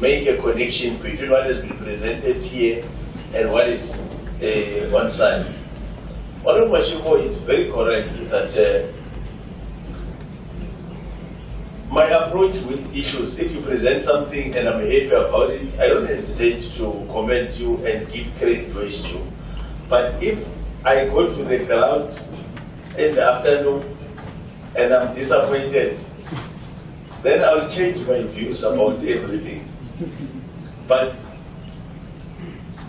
make a connection between what has been presented here and what is one side. Honorable Mashiko is very correct that my approach with issues, if you present something and I'm happy about it, I don't hesitate to comment you and give credit to issue. But if I go to the ground in the afternoon and I'm disappointed, then I'll change my views about everything. But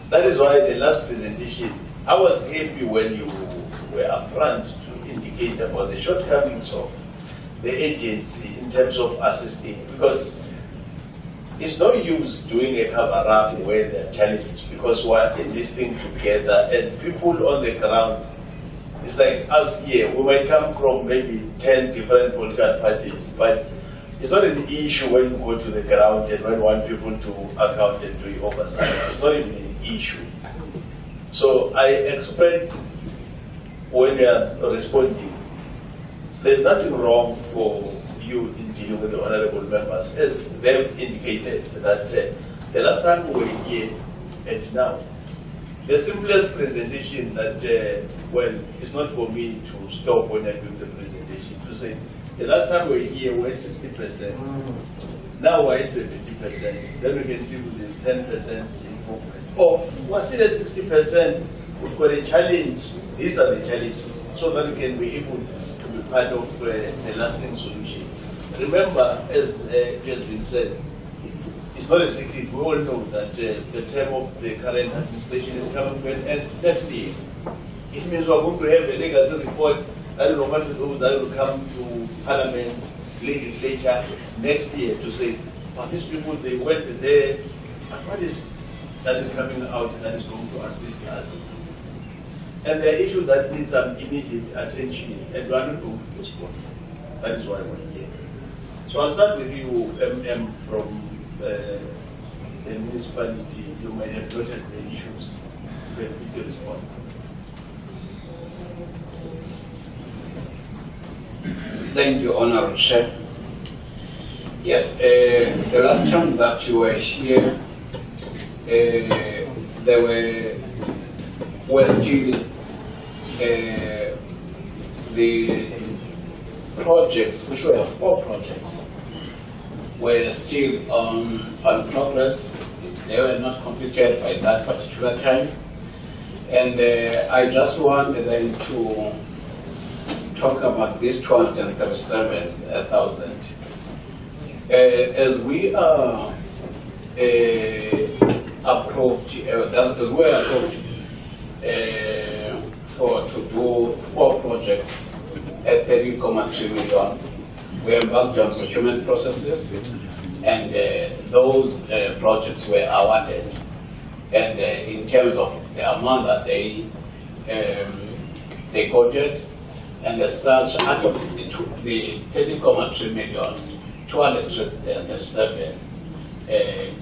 that is why the last presentation, I was happy when you were upfront to indicate about the shortcomings of the agency in terms of assisting, because it's no use doing a cover-up where there are challenges, because we're in this thing together and people on the ground, it's like us here, we might come from maybe 10 different political parties, but it's not an issue when you go to the ground and when you want people to account and do oversight. It's not even an issue. So I expect when you are responding, there's nothing wrong for you in dealing with the honorable members, as they've indicated that the last time we were here and now, the simplest presentation that, well, it's not for me to stop when I'm doing the presentation, to say, the last time we were here, we had 60%. Now we're at 70%. Then we can see there's 10% improvement. Or we're still at 60%. We've got a challenge. These are the challenges, so that we can be able to be part of the lasting solution. Remember, as has been said, it's not a secret. We all know that the term of the current administration is coming to an end next year. It means we're going to have a legacy report that will refer to those that will come to Parliament, legislature next year to say, but these people, they went there, but what is that is coming out that is going to assist us? And there are issues that need some immediate attention, and we are not going to postpone. That is why we're here. So I'll start with you, MM, from the municipality. You might have noted the issues. You can quickly respond. Thank you, Honorable Chair. Yes, the last time that you were here, there were still the projects, which were 4 projects, were still on progress. They were not completed by that particular time. And I just wanted them to talk about this 237,000. As we are approved, to do 4 projects at 30.3 million. We embarked on procurement processes, and those projects were awarded. And in terms of the amount that they quoted, and as such, out of the 30.3 million, 237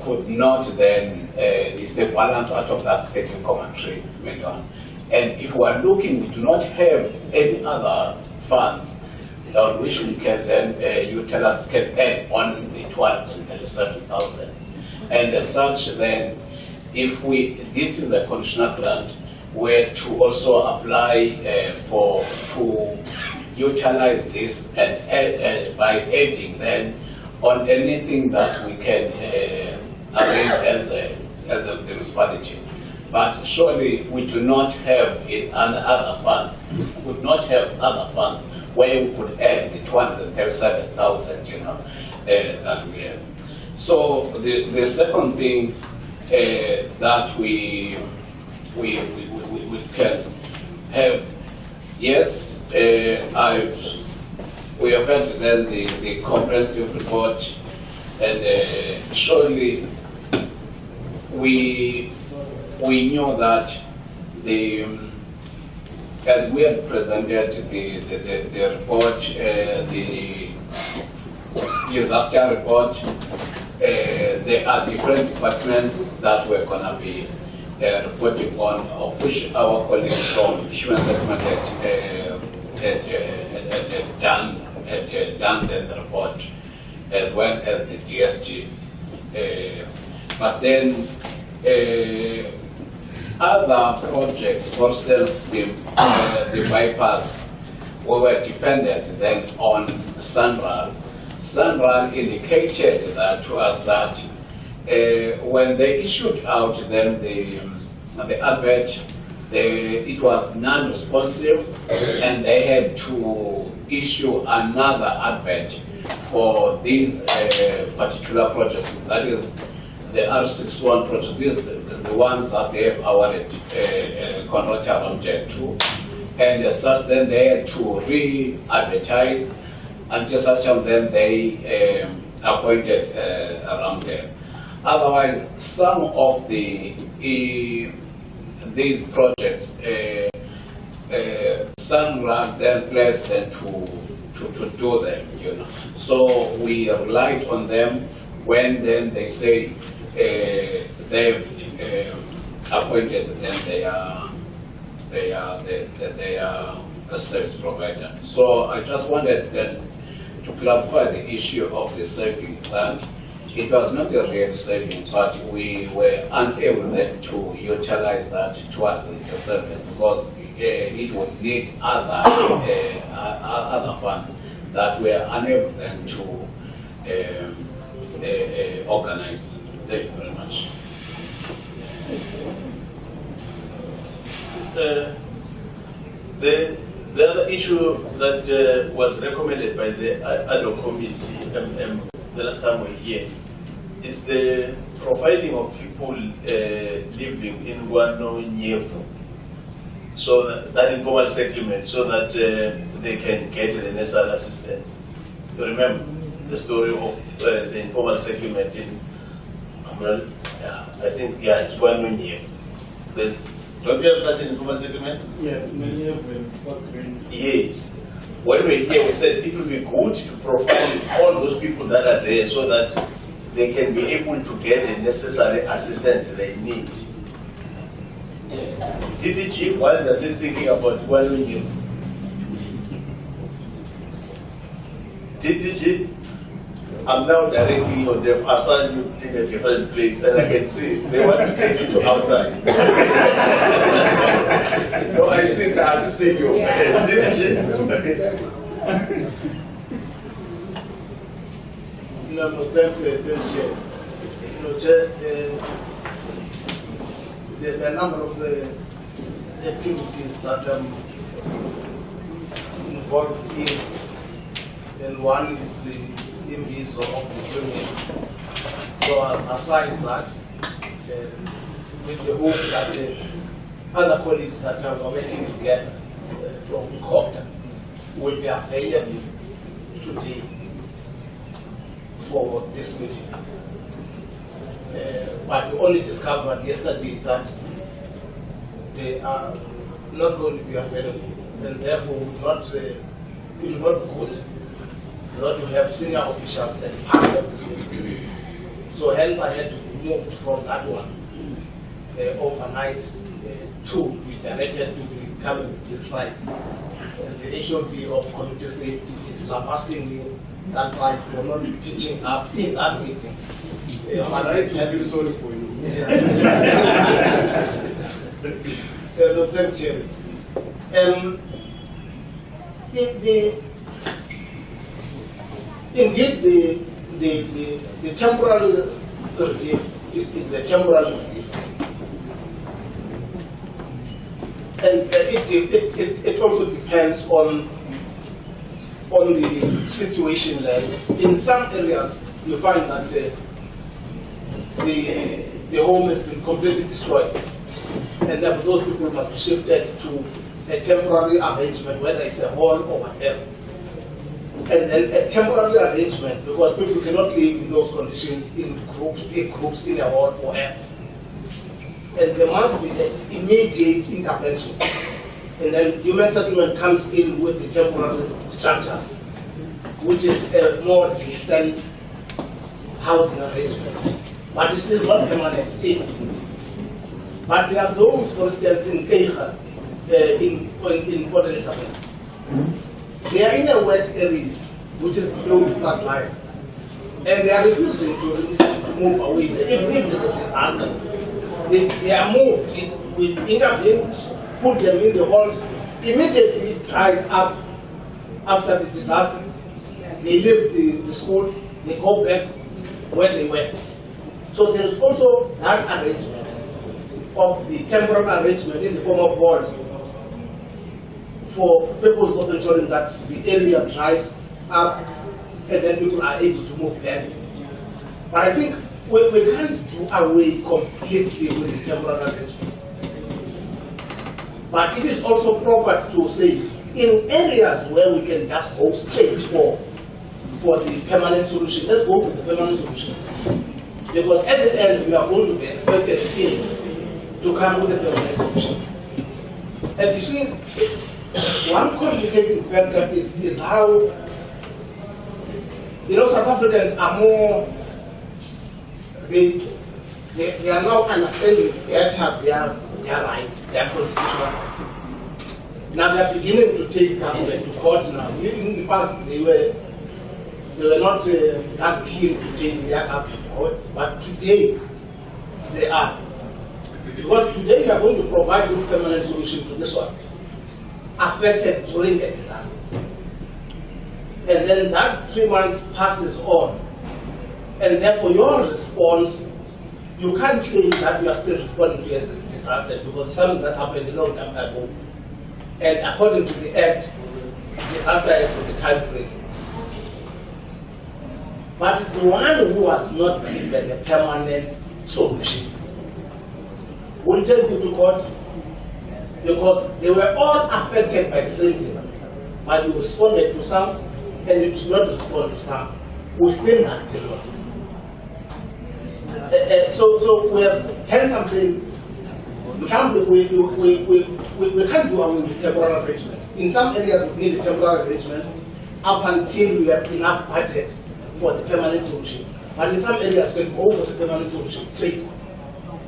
could not then, is the balance out of that 30.3 million. And if we are looking, we do not have any other funds on which we can then utilize, can add on the 237,000. And as such, then, if this is a conditional grant, were to also apply to utilize this and by adding then on anything that we can arrange as a municipality. But surely we do not have other funds. We would not have other funds where we could add the 237,000, that we have. So the second thing that we can have, yes, I've we have had then the comprehensive report, and surely we knew that as we had presented the report, the disaster report, there are different departments that were going to be reporting on, of which our colleagues from Human Settlement had done the report, as well as the DSG. But then other projects, for instance, the bypass, we were dependent then on Sunral. Sunral indicated that to us that when they issued out then the advert, it was non-responsive, and they had to issue another advert for these particular projects. That is the R61 project. These are the ones that they have awarded contractor on Jet 2. And as such, then they had to re-advertise until such time then they appointed around there. Otherwise, some of these projects, some ran then placed them to do them, you know. So we relied on them when then they say they've appointed them they are a service provider. So I just wanted then to clarify the issue of the saving, that it was not a real saving, but we were unable then to utilize that towards the service, because it would need other funds that we are unable then to organize. Thank you very much. The other issue that was recommended by the Ad Hoc Committee the last time we were here is the providing of people living in Guano Nyevu, so that informal settlement, so that they can get the necessary assistance. You remember the story of the informal settlement in I think, yeah, it's Guano Nyevu. Don't you have such an informal settlement? Yes, yes. When we here, we said it will be good to provide all those people that are there so that they can be able to get the necessary assistance they need. DTG, why is this thinking about one union? DTG, I'm now directing you, they've assigned you in a different place, and I can see they want to take you to outside. No, I think I assisted you. No, thanks, Chair. No, Chair, there are a number of activities that I'm involved in, and one is the MBs of the union. So I've assigned that with the hope that other colleagues that are working together from COPTA will be available today for this meeting. But we only discovered yesterday that they are not going to be available, and therefore it will not be good not to have senior officials as part of this meeting. So hence I had to move from that one overnight to be directed to be coming to this side. The HOD of community safety is lambasting me that side for not pitching up in that meeting. I feel sorry for you. No, thanks, Chair. Indeed, the temporary relief is a temporary relief. And it also depends on the situation. Like in some areas, you find that the home has been completely destroyed, and therefore those people must be shifted to a temporary arrangement, whether it's a hall or whatever. and then a temporary arrangement, because people cannot live in those conditions in groups, big groups in a hall forever. And there must be an immediate intervention. And then human settlement comes in with the temporary structures, which is a more decent housing arrangement. But it's still not permanent state. But there are those, for instance, in Kenya, in Port Elizabeth. They are in a wet area, which is below that line. And they are refusing to move away. Even if there is a disaster, they are moved. We intervene, put them in the halls, immediately dries up after the disaster. They leave the school, they go back where they were. So there is also that arrangement of the temporary arrangement in the form of halls for purpose of ensuring that the area dries up and then people are able to move back. But I think we can't do away completely with the temporary arrangement. But it is also proper to say, in areas where we can just go straight for the permanent solution, let's go with the permanent solution. Because at the end, we are going to be expected still to come with a permanent solution. And you see, one complicating factor is how, South Africans are more, they are now understanding better their rights, their constitutional rights. Now they are beginning to take government to court now. In the past, they were not that keen to take their government to court, but today they are. Because today we are going to provide this permanent solution to this one, affected during a disaster. And then that 3 months passes on. And therefore your response, you can't claim that you are still responding to a disaster because it's something that happened a long time ago. And according to the Act, disaster is for the time frame. But the one who was not given a permanent solution will take you to court because they were all affected by the same thing. But you responded to some and you did not respond to some within that period. So we have hence something. We can't do away with temporary arrangement. In some areas we need a temporary arrangement up until we have enough budget for the permanent solution. But in some areas we go for the permanent solution straight.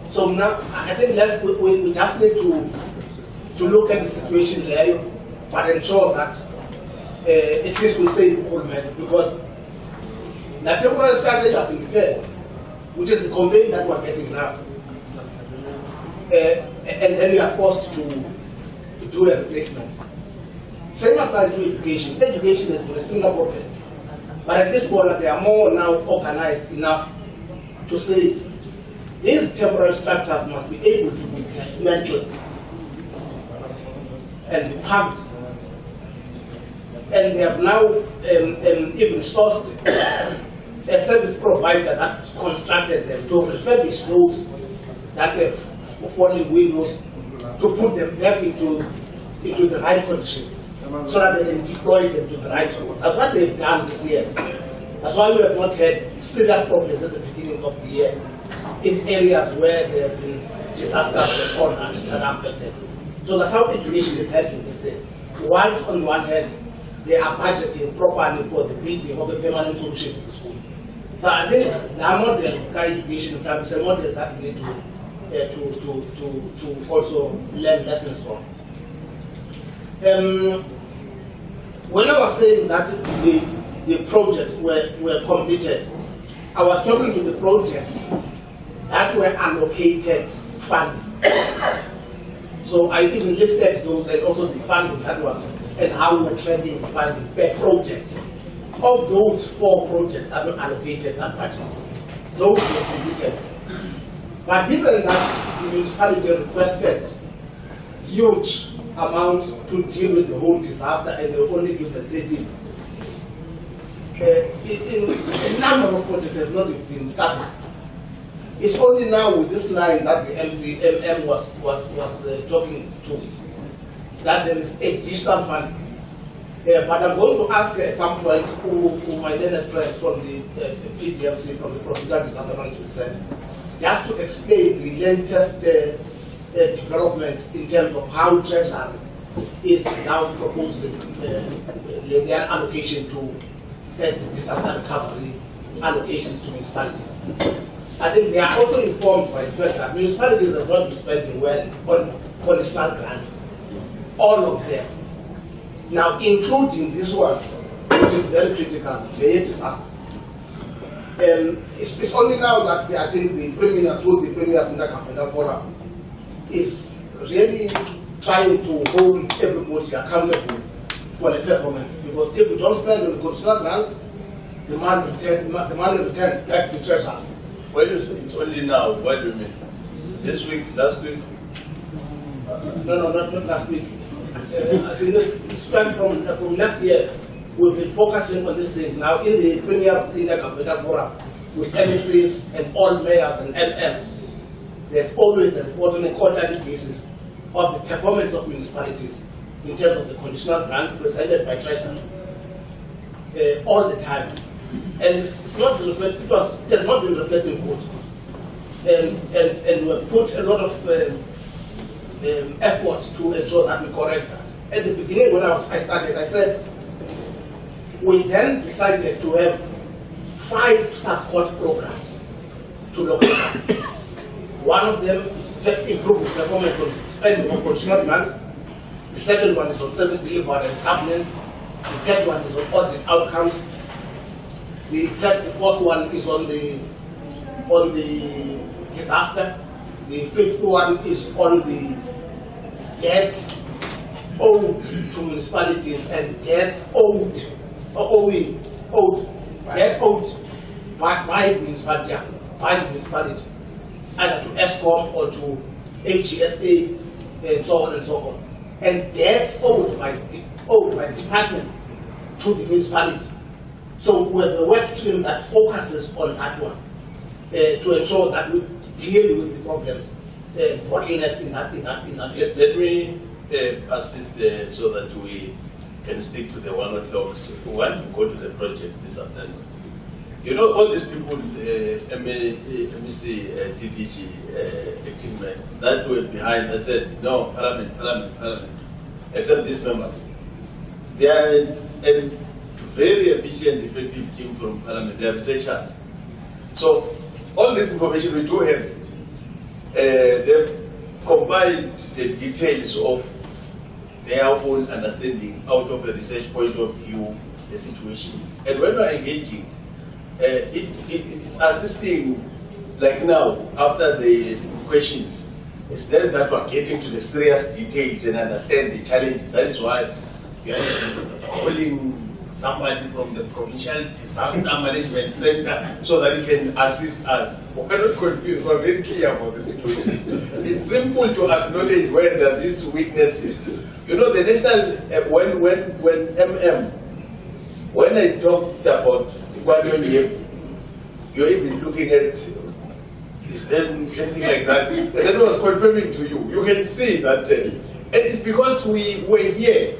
So now I think we just need to look at the situation there, but ensure that at least we say the full matter, because the temporary strategy has been prepared, which is the campaign that we're getting now. And then we are forced to do a replacement. Same applies to education. Education has been a single problem. But at this point, they are more now organized enough to say these temporary structures must be able to be dismantled and packed. And they have now even sourced a service provider that constructed them to refurbish those that have fallen windows, to put them back into the right condition, so that they can deploy them to the right spot. That's what they've done this year. That's why we have not had serious problems at the beginning of the year in areas where there have been disasters that are affected. So that's how education is helping this day. Whilst on the one hand, they are budgeting properly for the building of a permanent solution in the school. So I think the model of education is a model that we need to also learn lessons from. When I was saying that the projects were completed, I was talking to the projects that were allocated funding. So I even listed those and also the funding that was and how we were trending funding per project. Of those 4 projects that were allocated that budget, those were completed. But given that the municipality requested huge amount to deal with the whole disaster and they were only given 30, a number of projects have not been started. It's only now with this line that the MM was talking to that there is additional funding. But I'm going to ask at some point who my learned friend from the PDMC, from the Provincial Disaster Management Center, just to explain the latest developments in terms of how Treasury is now proposing their allocation to disaster recovery allocations to municipalities. I think they are also informed by the fact that municipalities have not been spending well on conditional grants, all of them. Now, including this one, which is very critical, the disaster. It's only now that I think the Premier, through the Premier's Intergovernmental Forum, is really trying to hold everybody accountable for the performance. Because if we don't spend on the conditional grants, the money returns back to treasury. When you say it's only now, what do you mean? This week, last week? No, not last week. I think spent from last year, we've been focusing on this thing. Now, in the Premier's Intergovernmental Forum, with MSCs and all mayors and MMs, there's always a report on a quarterly basis of the performance of municipalities in terms of the conditional grants presented by Treasury all the time. And it's not reflected, it has not been reflected good. And we've put a lot of effort to ensure that we correct that. At the beginning, when I started, I said, we then decided to have 5 support programs to look at. One of them is improve the performance of spending on conditional grants. The second one is on service delivery and governance. The third one is on audit outcomes. The fourth one is on the disaster. The fifth one is on the debts owed to municipalities and debts owed by the municipality, either to ESCOM or to HGSA and so on and so forth. And debts owed by departments to the municipality. So we have a work stream that focuses on that one to ensure that we deal with the problems, bottlenecks in that. Let me assist so that we can stick to the 1 o'clock. We want to go to the project this afternoon. You know, all these people, MEC, TTG, active men, that were behind that said, no, Parliament, except these members. They are a very efficient, effective team from Parliament. They are researchers. So, all this information, we do have it. They've compiled the details of their own understanding out of a research point of view, the situation. And when we're engaging, it's assisting, like now, after the questions, it's then that we're getting to the serious details and understand the challenges. That is why we are calling somebody from the Provincial Disaster Management Center so that he can assist us. We're not confused, we're very clear about the situation. It's simple to acknowledge where there's this weakness is. You know, the national, when I talked about you're even looking at is there anything like that? And then I was confirming to you. You can see that it's because we were here.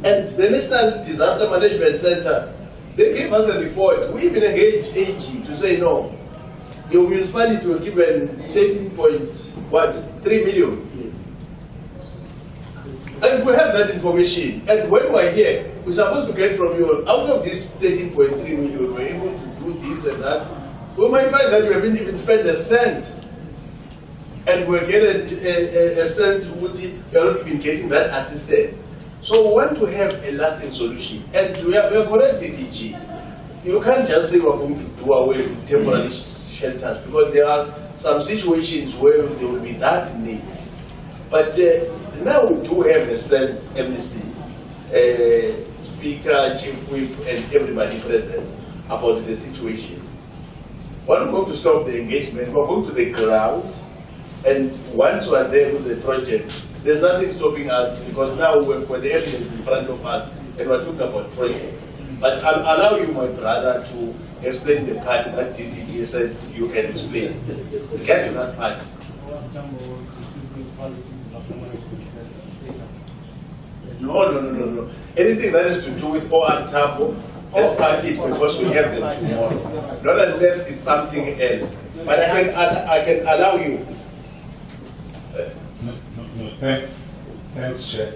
And the National Disaster Management Center, they gave us a report. We even engaged AG to say no. The municipality was given 13.3 million. And we have that information. And when we're here, we're supposed to get from you, out of this 13.3 million, we're able to do this and that. We might find that we haven't even spent a cent. And we're getting a cent, we're not even getting that assistance. So we want to have a lasting solution. And we are correct, DTG. You can't just say we're going to do away with temporary shelters because there are some situations where there will be that need. But now we do have a sense, MEC, Speaker, Chief Whip, and everybody present about the situation. We're not going to stop the engagement, we're going to the ground, and once we're there with the project, there's nothing stopping us because now we've got the evidence in front of us and we're talking about project. But I'll allow you, my brother, to explain the part that DTG said you can explain. Get to that part. No. Anything that has to do with OR Tafo, let's pack it because we have them tomorrow. Not unless it's something else. But I can allow you. No, thanks, Chair.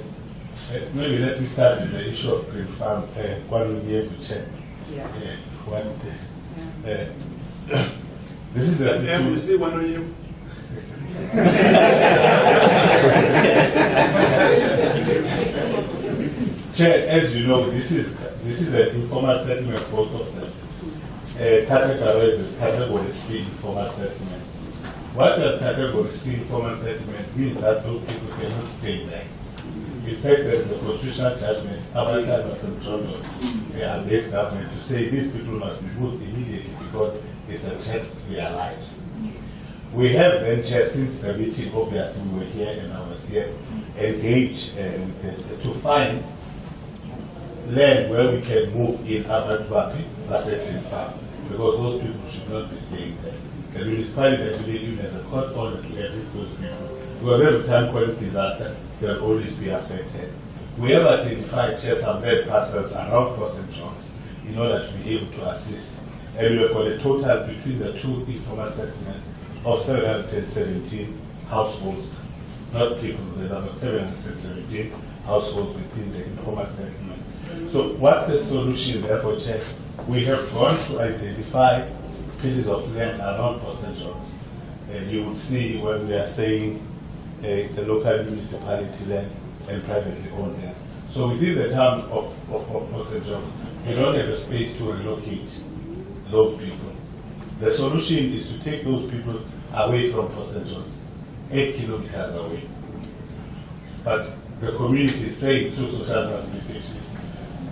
Maybe let me start with the issue of green farm. One will be able to check what this is the see one on you. Chair, as you know, this is an informal settlement, both of them. Category is category C informal settlements. What does category C informal settlement mean? That those people cannot stay there. In fact, there is a constitutional judgment outside of St. John, and base government to say these people must be moved immediately because it's a threat to their lives. We have then, Chair, since the meeting, obviously we were here and I was here, engaged with this to find land where we can move in Abadwapi, Pacific Farm, because those people should not be staying there. The municipality, I believe, has a court order to evict those people. Because every time quality disaster, they'll always be affected. We have identified some land parcels around St. John's in order to be able to assist. And we have got a total between the two informal settlements of 717 households, not people, there's about 717 households within the informal settlement. So what's the solution therefore, Chair? We have gone to identify pieces of land around St. John's. And you would see when we are saying it's a local municipality land and privately owned land. So within the town of St. John's, we don't have a space to relocate those people. The solution is to take those people away from St. John's, 8 kilometers away. But the community is saying through social facilitation,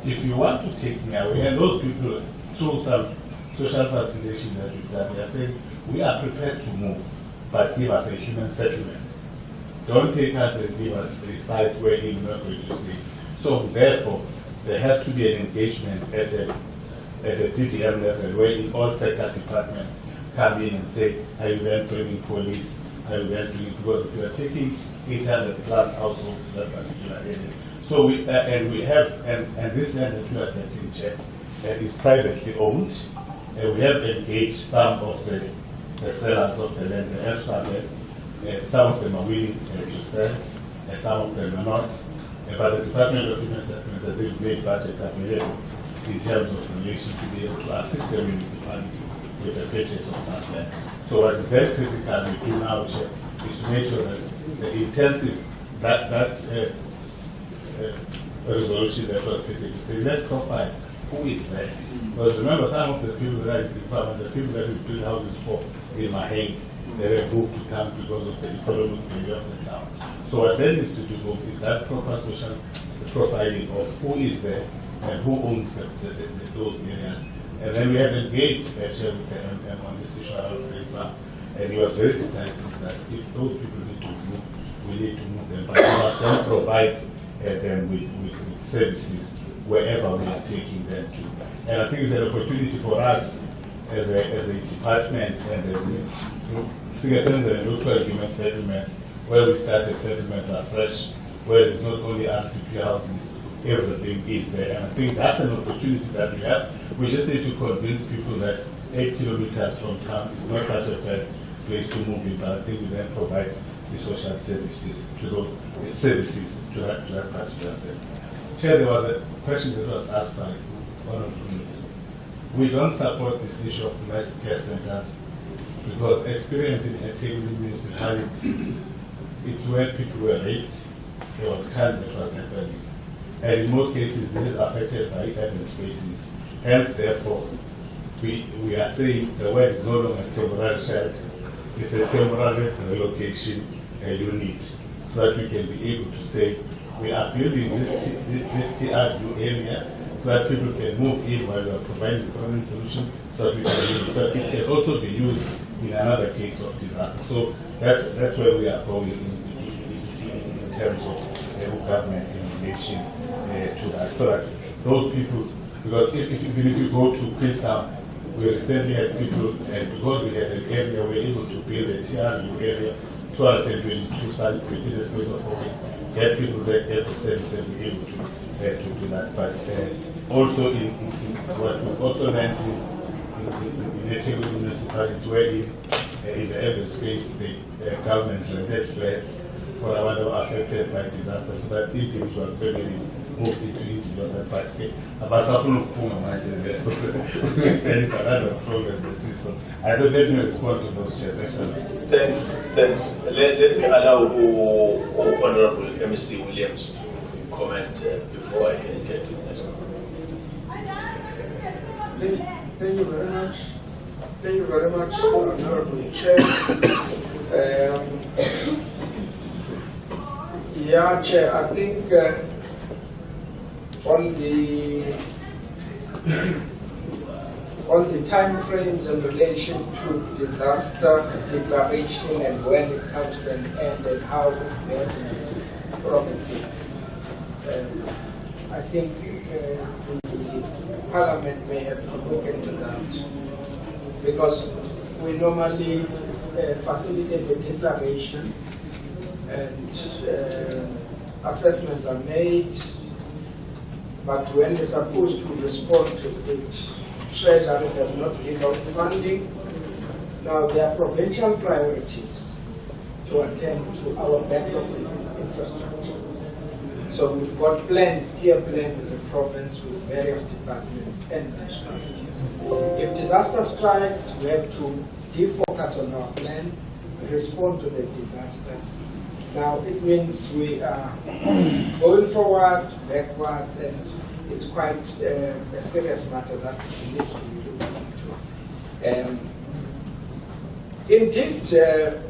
if you want to take me away, and those people, through some social facilitation that we've done, they are saying, we are prepared to move, but give us a human settlement. Don't take us and give us a site where we're not going to stay. So therefore, there has to be an engagement at a DTM level where in all sector departments come in and say, are you then training police? Are you then doing, because if you are taking 800 plus households to that particular area. So we have this land that we are getting checked is privately owned, and we have engaged some of the sellers of the land, the extra land. Some of them are willing to sell, and some of them are not. But the Department of Human Settlements has made budget available in terms of relation to be able to assist the municipality with the purchase of that land. So what is very critical we do now, Chair, is to make sure that the intensive, resolution that was taken to say, let's profile who is there. Because remember, some of the people that are in the department, the people that we build houses for in Maheng, they were moved to town because of the economic value of the town. So what then needs to do is that proper social profiling of who is there and who owns those areas. And then we have engaged actually with the MM on this issue around the farm. And we are very decisive that if those people need to move, we need to move them. But we must then provide them with services wherever we are taking them to. And I think it's an opportunity for us as a department and as a local human settlement, where we start a settlement afresh, where it's not only RTP houses, everything is there. And I think that's an opportunity that we have. We just need to convince people that 8 kilometers from town is not such a bad place to move in, but I think we then provide the social services to those to that particular sector. Chair, there was a question that was asked by one of you. We don't support this issue of mass care centers because experience in Etegulu municipality, it's where people were raped, there was crime that was happening. And in most cases, this is affected by urban spaces. Hence, therefore, we are saying the word is no longer temporary shelter, it's a temporary relocation unit, so that we can be able to say, we are building this TRU area so that people can move in while we are providing the permanent solution, so that we can use, so that it can also be used in another case of disaster. So that's where we are going in terms of government in relation to that. So that those people, because even if you go to Queenstown, we recently had people, and because we had an area, we were able to build a TRU area 222 sites within the space of office. Get people that get the service and be able to do that. But also in what we've also learned in the municipalities where in the urban space, the government rented flats for our affected by disasters, so that individual families move into individuals and participate. But something so we stand for another program to do so. I don't let me respond to those chairs. Thanks. Let me allow Honorable MC Williams to comment before I can get to the next one. Thank you very much. Thank you very much, Honorable Chair. Yeah, Chair, I think on the time frames in relation to disaster declaration and when it comes to an end and how it varies provinces, I think the Parliament may have to look into that, because we normally facilitate the declaration and assessments are made, but when they're supposed to respond to it, Treasury does not give out funding. Now there are provincial priorities to attend to our backlog infrastructure. So we've got plans, clear plans as a province with various departments and municipalities. If disaster strikes, we have to defocus on our plans, respond to the disaster. Now it means we are going forward, backwards, and it's quite a serious matter that we need to be looking into. Indeed,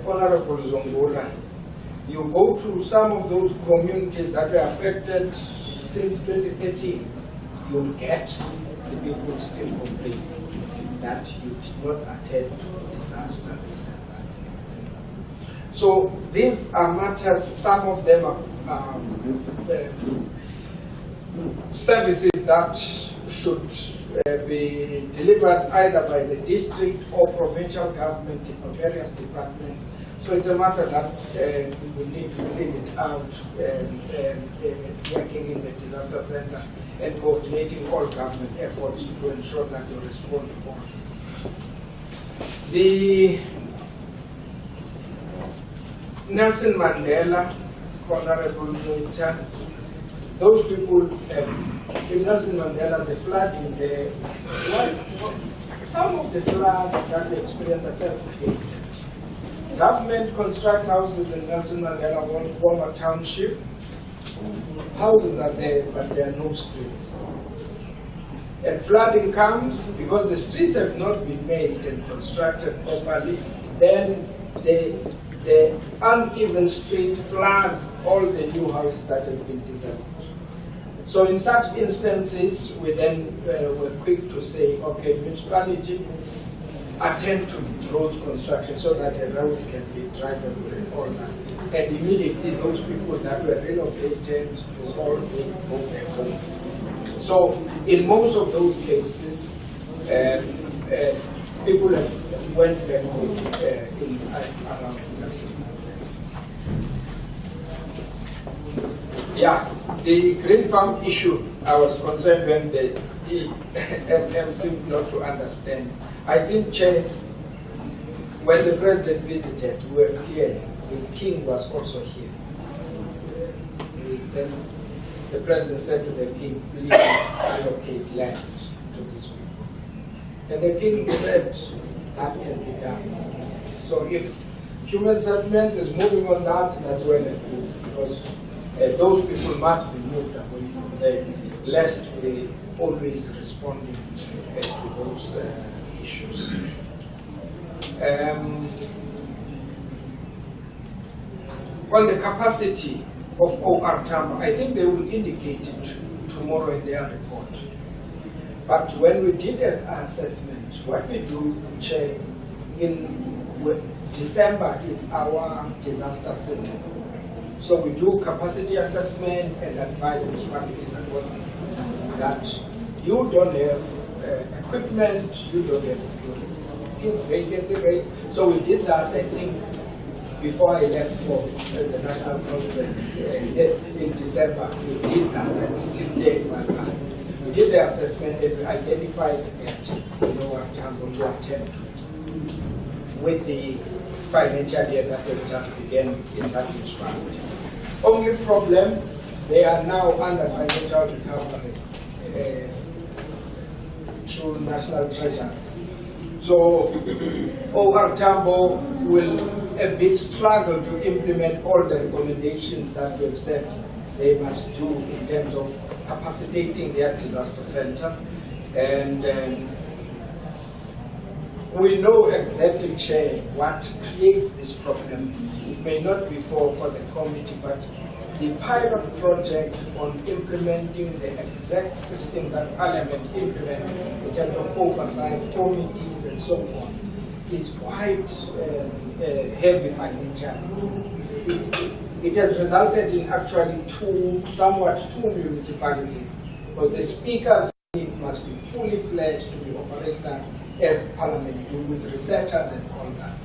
Honorable Zongula, you go to some of those communities that were affected since 2013, you'll get the people still complaining that you did not attend to disaster. So these are matters, some of them are services that should be delivered either by the district or provincial government in various departments. So it's a matter that we need to clean it out, working in the disaster center and coordinating all government efforts to ensure that we respond to all this. The Nelson Mandela, Honorable Minister, those people, in Nelson Mandela, the flood in there, some of the floods that we experienced are self-created. Government constructs houses in Nelson Mandela, Walmer Township. Houses are there, but there are no streets. And flooding comes because the streets have not been made and constructed properly. Then the uneven street floods all the new houses that have been developed. So in such instances, we then were quick to say, okay, municipality, attend to roads construction so that the roads can be drivable and all that. And immediately those people that were relocated to all go back home. So in most of those cases, people went back home around Nelson. Yeah, the green farm issue, I was concerned when the FM seemed not to understand. I think, Chair, when the President visited, we were clear, the King was also here. Then the President said to the King, please allocate land to these people. And the King said, that can be done. So if human settlements is moving on that, that's well and good, because those people must be moved away from there, lest we always responding to those issues. On the capacity of OR Tamba, I think they will indicate it tomorrow in their report. But when we did an assessment, what we do, Chair, in December is our disaster season. So we do capacity assessment and advise municipalities and what that you don't have equipment, you don't have vacancy rate. So we did that, I think, before I left for the national conference in December, we did that, and it's still there in my mind. We did the assessment as we identified that Lower Tambo to attempt with the financial year that has just begun in that instrument. Only problem, they are now under financial recovery through National Treasury. So OR Tambo will a bit struggle to implement all the recommendations that we've said they must do in terms of capacitating their disaster center. And we know exactly, Chair, what creates this problem. It may not be for the committee, but the pilot project on implementing the exact system that Parliament implemented in terms of oversight, committees, and so on, is quite heavy financially. It has resulted in actually somewhat two municipalities, because the speakers must be fully fledged to be operational as Parliament do with researchers and all that.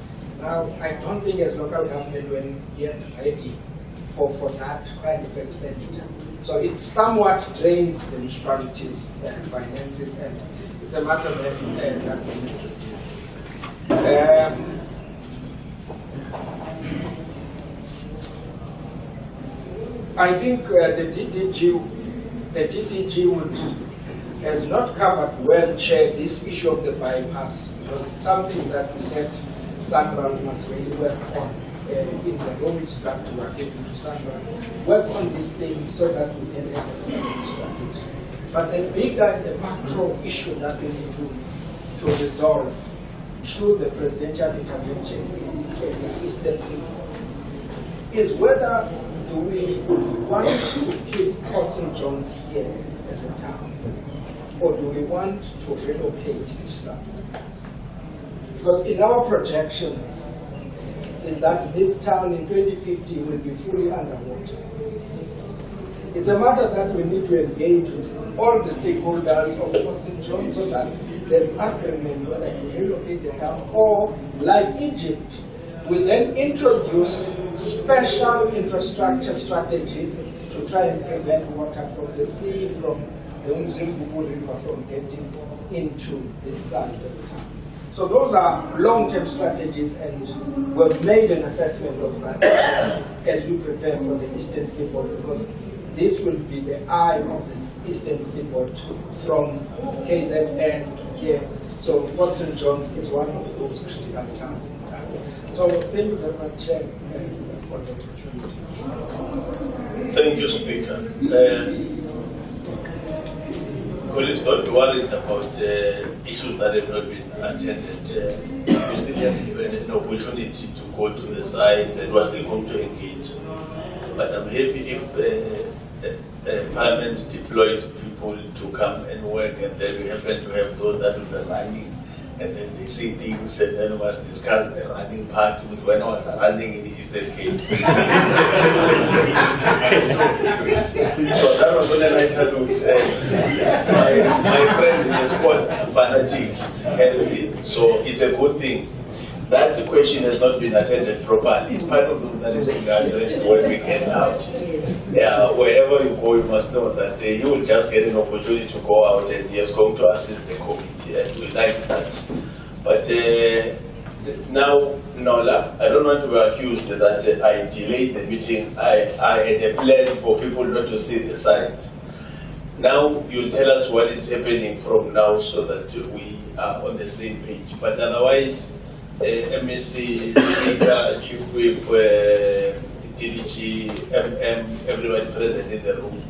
Now, I don't think as local government we're yet ready for that kind of expenditure. So it somewhat drains the municipalities' finances, and it's a matter that we need to do. I think the DDG has not covered well, Chair, this issue of the bypass, because it's something that we said Sandra must really work on in the roads that we are giving to Sandra. Work on this thing so that we can have a strategy. But the bigger, the macro issue that we need to resolve through the presidential intervention in this area is whether do we want to keep St. John's here as a town, or do we want to relocate it somewhere? Because in our projections is that this town in 2050 will be fully underwater. It's a matter that we need to engage with all the stakeholders of St. John so that there's agreement whether to relocate the town, or like Egypt, we then introduce special infrastructure strategies to try and prevent water from the sea, from the Umzimbubu River from getting into the side of the town. So those are long-term strategies, and we've made an assessment of that as we prepare for the Eastern Seaboard, because this will be the eye of the Eastern Seaboard from KZN to here. So Port St. John is one of those critical towns. So thank you very much, Chair, for the opportunity. Thank you, Speaker. Colleagues, don't be worried about issues that have not been attended. We still have an opportunity to go to the sites, and we're still going to engage. But I'm happy if Parliament deployed people to come and work, and then we happen to have those that will be running, and then they say things, and then we must discuss the running part with when I was running in the Eastern Cape. So that was when I had my friend in the sport fanatic is healthy, so it's a good thing. That question has not been attended properly. It's part of the that is being addressed when we get out. Yeah, wherever you go, you must know that he will just get an opportunity to go out, and he is going to assist the committee, and we like that. But now, Nola, I don't want to be accused that I delayed the meeting. I had a plan for people not to see the sites. Now you tell us what is happening from now so that we are on the same page. But otherwise, MSC, Speaker, Chief Whip, DDG, MM, everybody present in the room,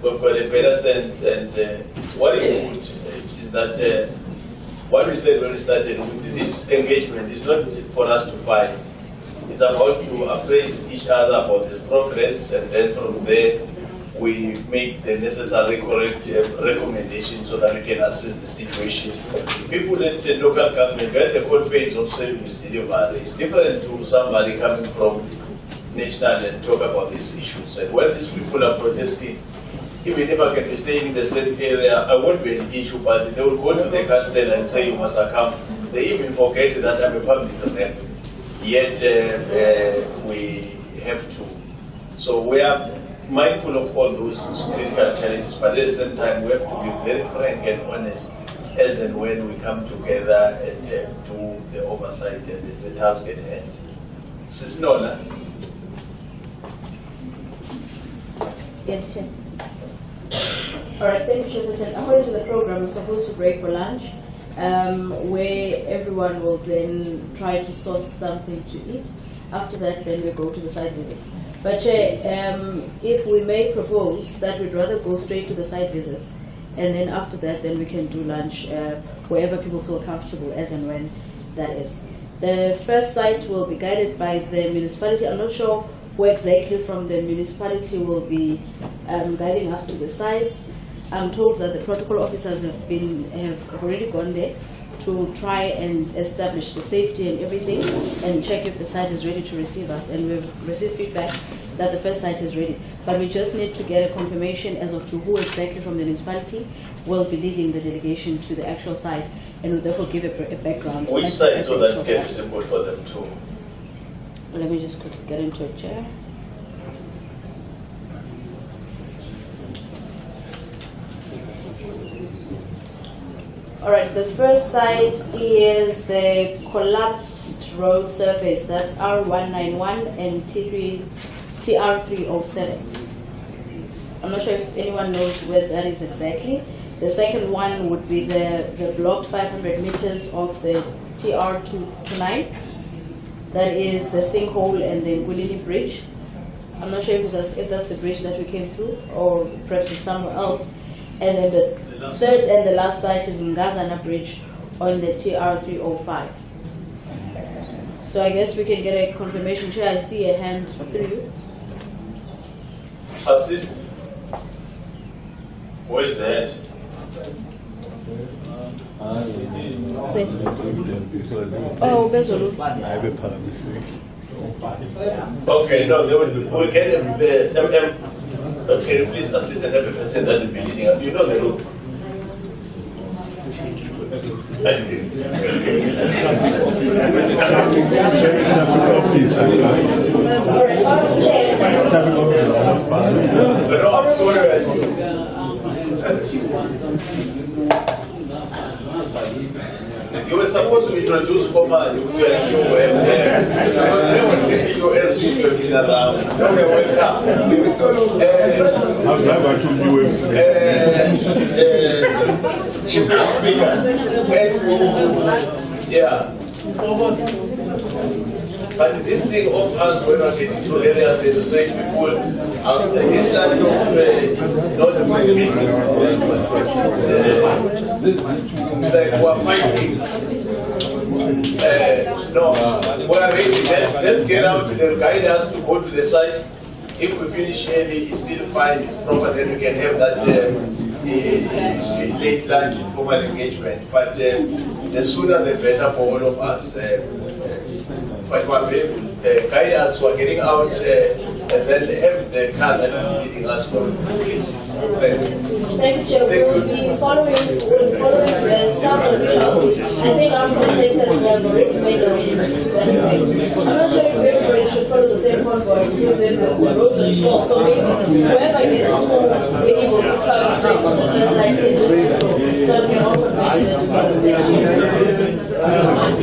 we've got a better sense. And what is good is that what we said when we started with this engagement is not for us to fight. It's about to appraise each other about the progress, and then from there we make the necessary correct recommendations so that we can assess the situation. People at the local government get the whole phase of service delivery. It's different to somebody coming from national and talk about these issues. And when these people are protesting, even if I can be staying in the same area, I won't be an issue, but they will go to the council and say you must succumb. They even forget that I'm a public rep. yet we have to. So we are mindful of all those critical challenges, but at the same time we have to be very frank and honest as and when we come together and do the oversight and there's a task at hand. Sisnola. Yes, Chair. All right, thank you, Chairperson. According to the program, we're supposed to break for lunch, where everyone will then try to source something to eat. After that, then we go to the site visits. But Chair, if we may propose that we'd rather go straight to the site visits, and then after that, then we can do lunch wherever people feel comfortable, as and when that is. The first site will be guided by the municipality. I'm not sure who exactly from the municipality will be guiding us to the sites. I'm told that the protocol officers have already gone there to try and establish the safety and everything and check if the site is ready to receive us. And we've received feedback that the first site is ready. But we just need to get a confirmation as of to who exactly from the municipality will be leading the delegation to the actual site, and will therefore give a background. Which site, so that it can be simple for them too? Let me just quickly get into it, Chair. All right, the first site is the collapsed road surface. That's R191 and TR307. I'm not sure if anyone knows where that is exactly. The second one would be the blocked 500 meters of the TR229. That is the sinkhole and the Ngulini Bridge. I'm not sure if that's the bridge that we came through, or perhaps it's somewhere else. And then the third and the last site is Mngazana Bridge on the TR305. So I guess we can get a confirmation. Chair, I see a hand through. Assist. Where is that? Oh, Bezolu. Okay, no, we'll get okay, please assist and have a person that will be leading us. You know the route. You were supposed to introduce Papa. You were yeah. But this thing of us when we're getting to areas and to say people, this kind of not a big it's like we're fighting. No, we're ready. Let's get out. They'll guide us to go to the site. If we finish early, it's still fine, it's proper, then we can have that late lunch informal engagement. But the sooner the better for all of us. But we're guide us, we're getting out, and then have the car that is leading us to places. Thank you, Chair. We'll be following the staff officials. I think our coordinators have already made arrangements. I'm not sure if everybody should follow the same convoy because then the roads are small. So maybe whoever gets full, we're able to travel straight to the first site. So we can all convey to them.